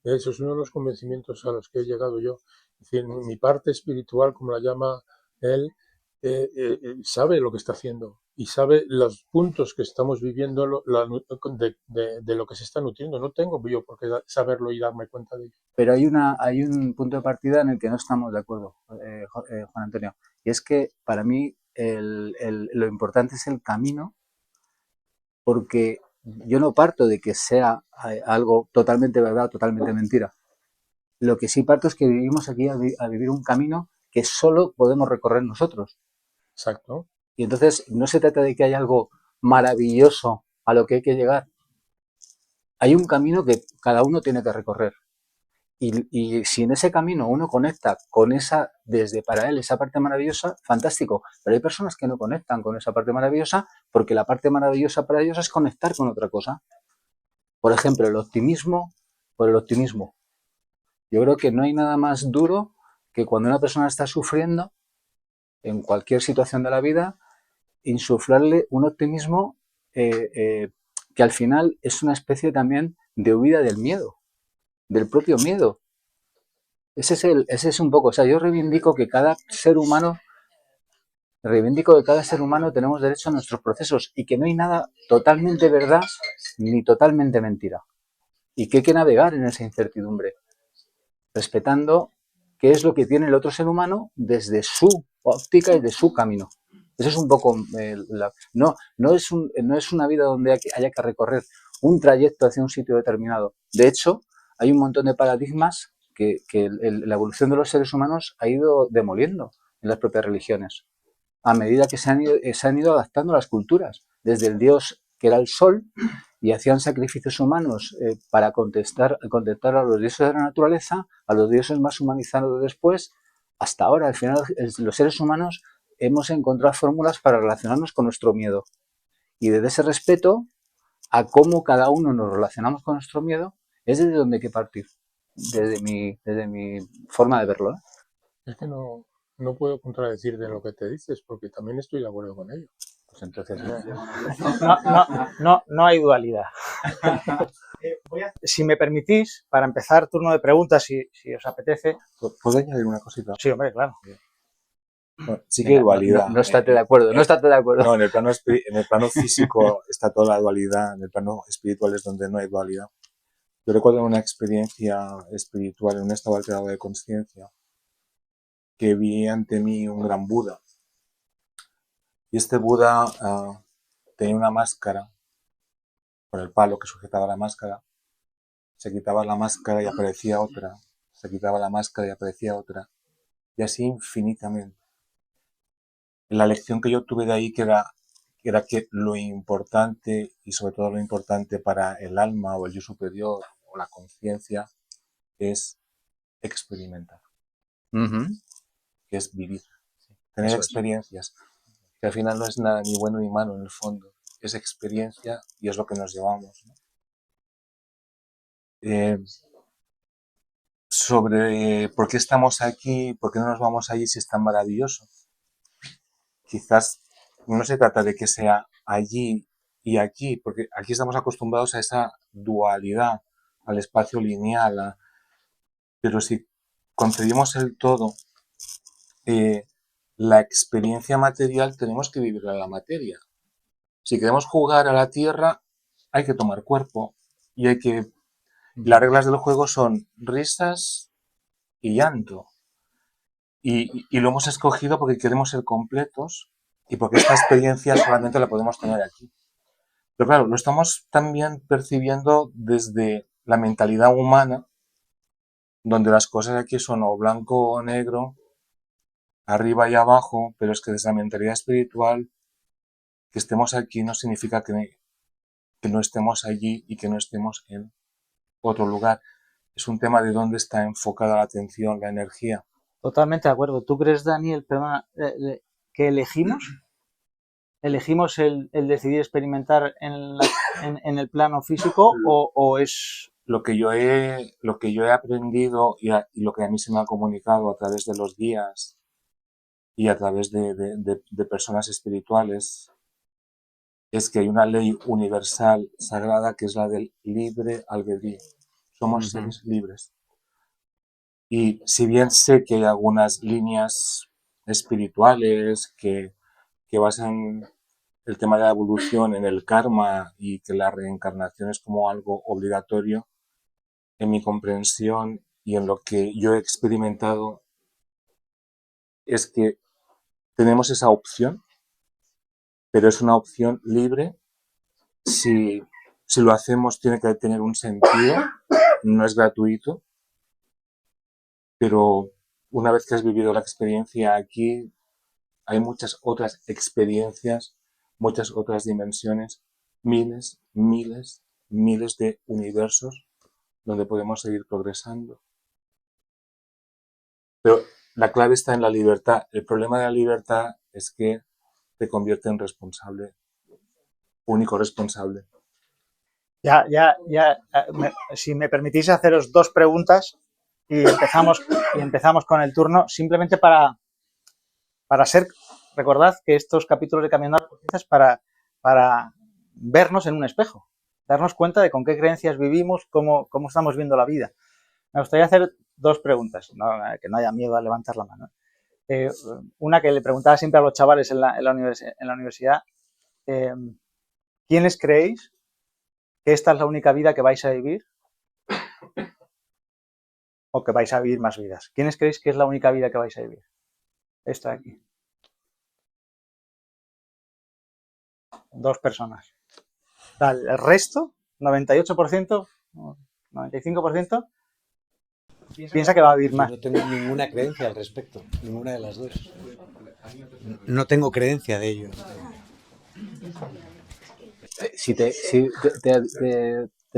Eso es uno de los convencimientos a los que he llegado yo. Es decir, mi parte espiritual, como la llama él, sabe lo que está haciendo y sabe los puntos que estamos viviendo de lo que se está nutriendo. No tengo yo por qué saberlo y darme cuenta de ello. Pero hay un punto de partida en el que no estamos de acuerdo, Juan Antonio. Y es que para mí lo importante es el camino, porque yo no parto de que sea algo totalmente verdad o totalmente mentira. Lo que sí parto es que vivimos aquí a vivir un camino que solo podemos recorrer nosotros. Exacto. Y entonces no se trata de que haya algo maravilloso a lo que hay que llegar. Hay un camino que cada uno tiene que recorrer. Y si en ese camino uno conecta con esa, desde para él, esa parte maravillosa, fantástico. Pero hay personas que no conectan con esa parte maravillosa porque la parte maravillosa para ellos es conectar con otra cosa. Por ejemplo, el optimismo por el optimismo. Yo creo que no hay nada más duro que cuando una persona está sufriendo en cualquier situación de la vida, insuflarle un optimismo que al final es una especie también de huida del miedo, del propio miedo. Ese es un poco, o sea, yo reivindico que cada ser humano tenemos derecho a nuestros procesos y que no hay nada totalmente verdad ni totalmente mentira. Y que hay que navegar en esa incertidumbre, respetando qué es lo que tiene el otro ser humano desde su óptica y de su camino. Eso es un poco... no es una vida donde haya que recorrer un trayecto hacia un sitio determinado. De hecho, hay un montón de paradigmas que la evolución de los seres humanos ha ido demoliendo en las propias religiones, a medida que se han ido adaptando a las culturas, desde el dios que era el sol, y hacían sacrificios humanos para contestar a los dioses de la naturaleza, a los dioses más humanizados después, hasta ahora. Al final, los seres humanos hemos encontrado fórmulas para relacionarnos con nuestro miedo. Y desde ese respeto a cómo cada uno nos relacionamos con nuestro miedo, es desde donde hay que partir, desde mi forma de verlo. Es que no puedo contradecirte lo que te dices, porque también estoy de acuerdo con ello. Pues entonces no hay dualidad. Si me permitís, para empezar turno de preguntas, si os apetece. ¿Puedo añadir una cosita? Sí, hombre, claro. Bueno, sí que hay dualidad. No estate de acuerdo, no estate de acuerdo. No, en el plano físico está toda la dualidad, en el plano espiritual es donde no hay dualidad. Yo recuerdo una experiencia espiritual en un estado alterado de conciencia que vi ante mí un gran Buda. Y este Buda tenía una máscara, por el palo que sujetaba la máscara. Se quitaba la máscara y aparecía otra. Se quitaba la máscara y aparecía otra. y así infinitamente. La lección que yo tuve de ahí que era que lo importante, y sobre todo lo importante para el alma o el yo superior o la conciencia, es experimentar, que es vivir, tener Eso es. experiencias, que al final no es nada ni bueno ni malo en el fondo, es experiencia y es lo que nos llevamos, ¿no? Sobre por qué estamos aquí, por qué no nos vamos allí si es tan maravilloso. Quizás no se trata de que sea allí y aquí, porque aquí estamos acostumbrados a esa dualidad, al espacio lineal, pero si concebimos el todo, la experiencia material tenemos que vivirla en la materia. Si queremos jugar a la tierra, hay que tomar cuerpo y hay que... Las reglas del juego son risas y llanto. Y lo hemos escogido porque queremos ser completos y porque esta experiencia solamente la podemos tener aquí. Pero claro, lo estamos también percibiendo desde la mentalidad humana, donde las cosas aquí son o blanco o negro, arriba y abajo, pero es que desde la mentalidad espiritual, que estemos aquí no significa que no estemos allí y que no estemos en otro lugar. Es un tema de dónde está enfocada la atención, la energía. Totalmente de acuerdo. ¿Tú crees, Daniel, que elegimos? ¿Elegimos el decidir experimentar en el plano físico o es...? Lo que yo he aprendido y lo que a mí se me ha comunicado a través de los guías y a través de personas espirituales es que hay una ley universal sagrada que es la del libre albedrío. Somos seres libres. Y si bien sé que hay algunas líneas espirituales que basan el tema de la evolución en el karma y que la reencarnación es como algo obligatorio, en mi comprensión y en lo que yo he experimentado es que tenemos esa opción, pero es una opción libre. Si lo hacemos tiene que tener un sentido, no es gratuito, pero una vez que has vivido la experiencia aquí, hay muchas otras experiencias, muchas otras dimensiones, miles de universos donde podemos seguir progresando. Pero la clave está en la libertad. El problema de la libertad es que te convierte en responsable, único responsable. Si me permitís haceros dos preguntas y empezamos con el turno, simplemente para recordad que estos capítulos de Camino a las Conciencias para vernos en un espejo, darnos cuenta de con qué creencias vivimos, cómo estamos viendo la vida. Me gustaría hacer dos preguntas, que no haya miedo a levantar la mano. Una que le preguntaba siempre a los chavales en la universidad, ¿quiénes creéis que esta es la única vida que vais a vivir? ¿O que vais a vivir más vidas? ¿Quiénes creéis que es la única vida que vais a vivir? Esta de aquí. Dos personas. El resto, 98%, 95%, piensa que va a vivir más. No tengo ninguna creencia al respecto, ninguna de las dos. No tengo creencia de ello. Si te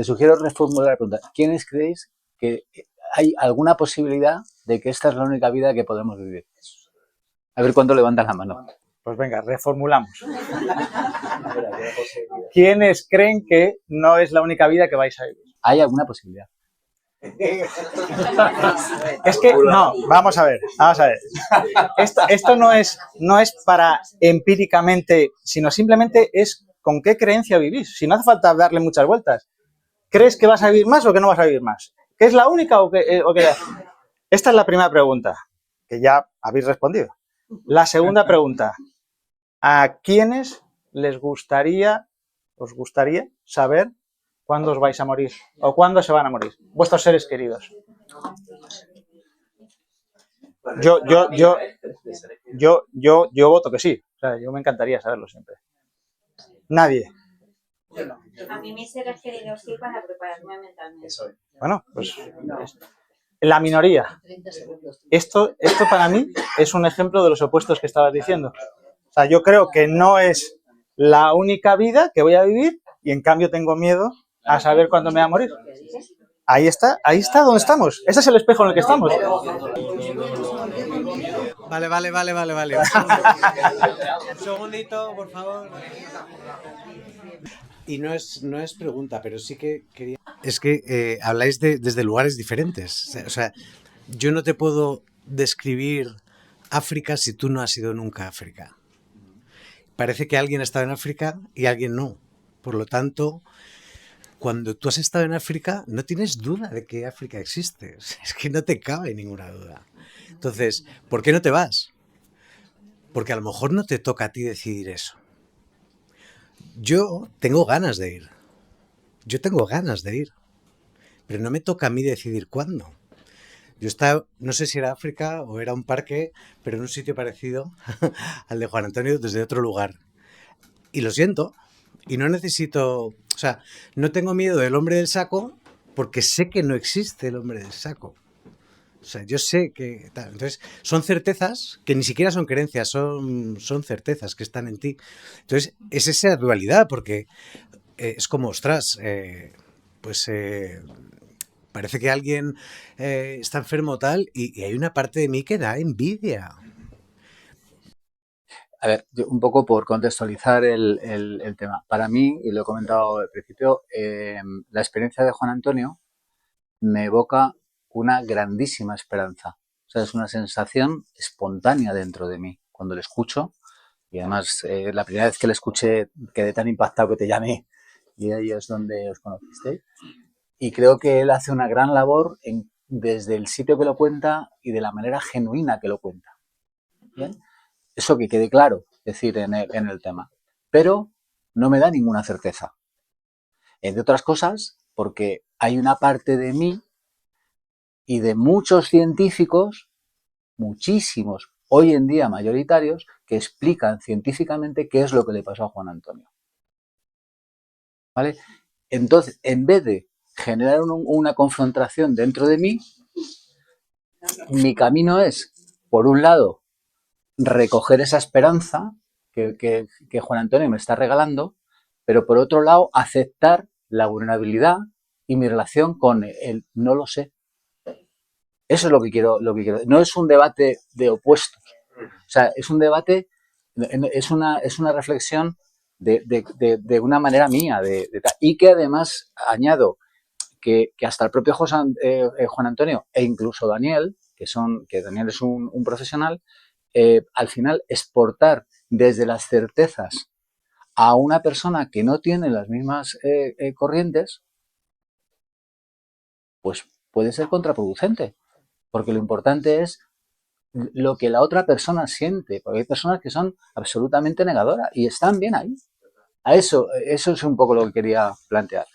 sugiero reformular la pregunta, ¿quiénes creéis que hay alguna posibilidad de que esta es la única vida que podemos vivir? A ver cuándo levantan la mano. Pues venga, reformulamos. ¿Quiénes creen que no es la única vida que vais a vivir? ¿Hay alguna posibilidad? Es que, no, vamos a ver. Esto no es para empíricamente, sino simplemente es con qué creencia vivís. Si no hace falta darle muchas vueltas. ¿Crees que vas a vivir más o que no vas a vivir más? ¿Que es la única o que...? Esta es la primera pregunta, que ya habéis respondido. La segunda pregunta, ¿a quiénes os gustaría saber cuándo os vais a morir o cuándo se van a morir vuestros seres queridos? Yo voto que sí. O sea, yo me encantaría saberlo siempre. Nadie. A mí mis seres queridos sí para prepararme mentalmente. Bueno, pues la minoría. Esto para mí es un ejemplo de los opuestos que estabas diciendo. O sea, yo creo que no es la única vida que voy a vivir y en cambio tengo miedo a saber cuándo me voy a morir. Ahí está donde estamos. Ese es el espejo en el que estamos. Vale. Un segundito, por favor. Y no es pregunta, pero sí que quería... Es que habláis desde lugares diferentes. O sea, yo no te puedo describir África si tú no has ido nunca a África. Parece que alguien ha estado en África y alguien no. Por lo tanto, cuando tú has estado en África, no tienes duda de que África existe. Es que no te cabe ninguna duda. Entonces, ¿por qué no te vas? Porque a lo mejor no te toca a ti decidir eso. Yo tengo ganas de ir. Pero no me toca a mí decidir cuándo. Yo estaba, no sé si era África o era un parque, pero en un sitio parecido al de Juan Antonio desde otro lugar. Y lo siento. Y no necesito... O sea, no tengo miedo del hombre del saco porque sé que no existe el hombre del saco. O sea, yo sé que... Entonces, son certezas que ni siquiera son creencias, son certezas que están en ti. Entonces, es esa dualidad porque es como, ostras, parece que alguien está enfermo tal y hay una parte de mí que da envidia. A ver, un poco por contextualizar el tema. Para mí, y lo he comentado al principio, la experiencia de Juan Antonio me evoca una grandísima esperanza. O sea, es una sensación espontánea dentro de mí cuando lo escucho. Y además, la primera vez que lo escuché quedé tan impactado que te llamé y ahí es donde os conocisteis. Y creo que él hace una gran labor desde el sitio que lo cuenta y de la manera genuina que lo cuenta. ¿Bien? Eso que quede claro, decir, en el tema. Pero no me da ninguna certeza. Entre otras cosas, porque hay una parte de mí y de muchos científicos, muchísimos, hoy en día mayoritarios, que explican científicamente qué es lo que le pasó a Juan Antonio. ¿Vale? Entonces, en vez de generar una confrontación dentro de mí, mi camino es, por un lado, recoger esa esperanza que Juan Antonio me está regalando, pero por otro lado, aceptar la vulnerabilidad y mi relación con el no lo sé. Eso es lo que quiero. No es un debate de opuestos. O sea, es un debate, es una reflexión de una manera mía. Y que además añado que hasta el propio Juan Antonio e incluso Daniel, que Daniel es un profesional, al final exportar desde las certezas a una persona que no tiene las mismas corrientes, pues puede ser contraproducente. Porque lo importante es lo que la otra persona siente, porque hay personas que son absolutamente negadoras y están bien ahí. Eso es un poco lo que quería plantear.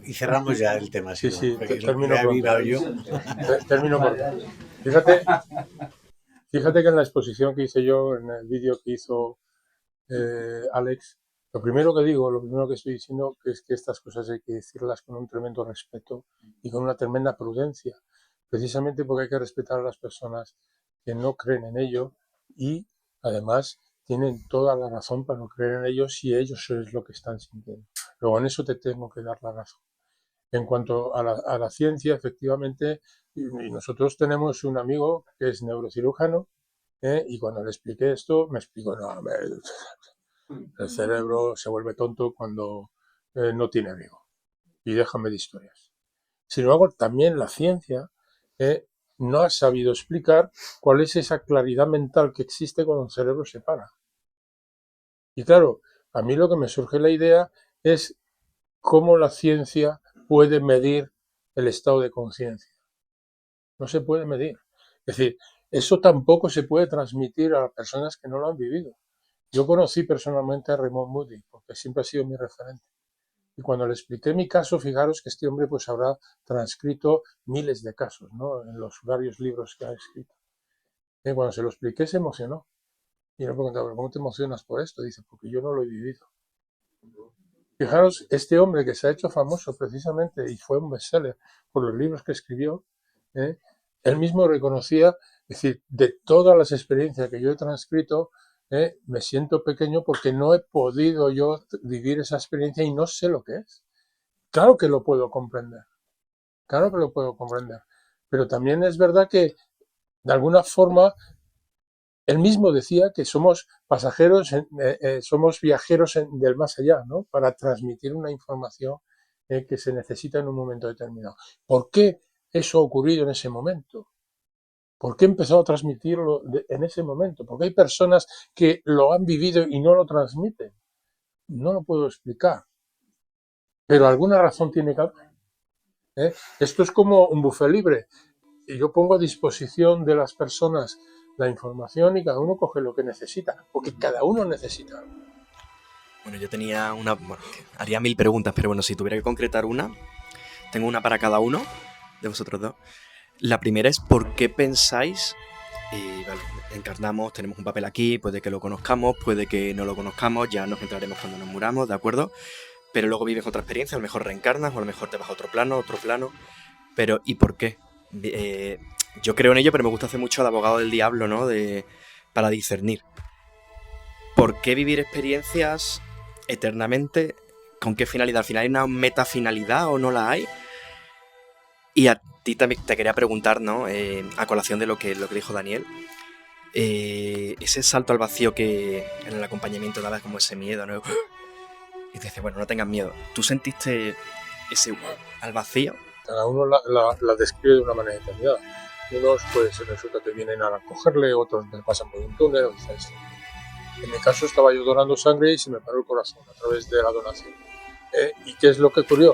Y cerramos ya el tema. Sí, termino pronto. Fíjate que en la exposición que hice yo, en el vídeo que hizo Alex, lo primero que estoy diciendo es que estas cosas hay que decirlas con un tremendo respeto y con una tremenda prudencia, precisamente porque hay que respetar a las personas que no creen en ello y además tienen toda la razón para no creer en ello si ellos es lo que están sintiendo. Luego en eso te tengo que dar la razón. En cuanto a la ciencia, efectivamente, y nosotros tenemos un amigo que es neurocirujano, y cuando le expliqué esto, me explicó, no, el cerebro se vuelve tonto cuando no tiene amigo. Y déjame de historias. Sin embargo, también la ciencia no ha sabido explicar cuál es esa claridad mental que existe cuando el cerebro se para. Y claro, a mí lo que me surge la idea es cómo la ciencia puede medir el estado de conciencia. No se puede medir. Es decir, eso tampoco se puede transmitir a las personas que no lo han vivido. Yo conocí personalmente a Raymond Moody, porque siempre ha sido mi referente. Y cuando le expliqué mi caso, fijaros que este hombre pues habrá transcrito miles de casos, ¿no? En los varios libros que ha escrito. Y cuando se lo expliqué se emocionó. Y le preguntaba, ¿cómo te emocionas por esto? Dice, porque yo no lo he vivido. Fijaros, este hombre que se ha hecho famoso precisamente y fue un bestseller por los libros que escribió, él mismo reconocía, es decir, de todas las experiencias que yo he transcrito, me siento pequeño porque no he podido yo vivir esa experiencia y no sé lo que es. Claro que lo puedo comprender, claro que lo puedo comprender, pero también es verdad que de alguna forma él mismo decía que somos pasajeros, somos viajeros del más allá, ¿no? Para transmitir una información que se necesita en un momento determinado. ¿Por qué eso ha ocurrido en ese momento? ¿Por qué empezó a transmitirlo en ese momento? Porque hay personas que lo han vivido y no lo transmiten. No lo puedo explicar. Pero alguna razón tiene que haber. Esto es como un buffet libre. Y yo pongo a disposición de las personas la información y cada uno coge lo que necesita, porque cada uno necesita. Bueno, yo tenía una... Bueno, haría 1000 preguntas, pero bueno, si tuviera que concretar una, tengo una para cada uno de vosotros dos. La primera es ¿por qué pensáis? Y vale, encarnamos, tenemos un papel aquí, puede que lo conozcamos, puede que no lo conozcamos, ya nos entraremos cuando nos muramos, ¿de acuerdo? Pero luego vives otra experiencia, a lo mejor reencarnas o a lo mejor te vas a otro plano. Pero ¿y por qué? Yo creo en ello, pero me gusta hacer mucho de abogado del diablo, ¿no? Para discernir. ¿Por qué vivir experiencias eternamente? ¿Con qué finalidad? ¿Al final hay una metafinalidad o no la hay? Y a ti también te quería preguntar, ¿no? A colación de lo que dijo Daniel, ese salto al vacío que en el acompañamiento daba como ese miedo, ¿no? Y te dice, bueno, no tengas miedo. ¿Tú sentiste ese al vacío? Cada uno la describe de una manera determinada. Unos pues resulta que vienen a cogerle, otros me pasan por un túnel, o sea, esto. En mi caso estaba yo donando sangre y se me paró el corazón a través de la donación. ¿Y qué es lo que ocurrió?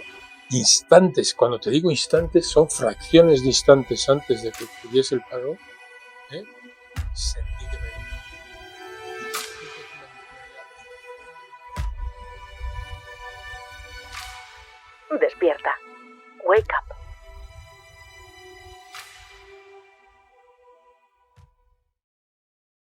Instantes, cuando te digo instantes, son fracciones de instantes antes de que tuviese el paro, sentí que me... Despierta.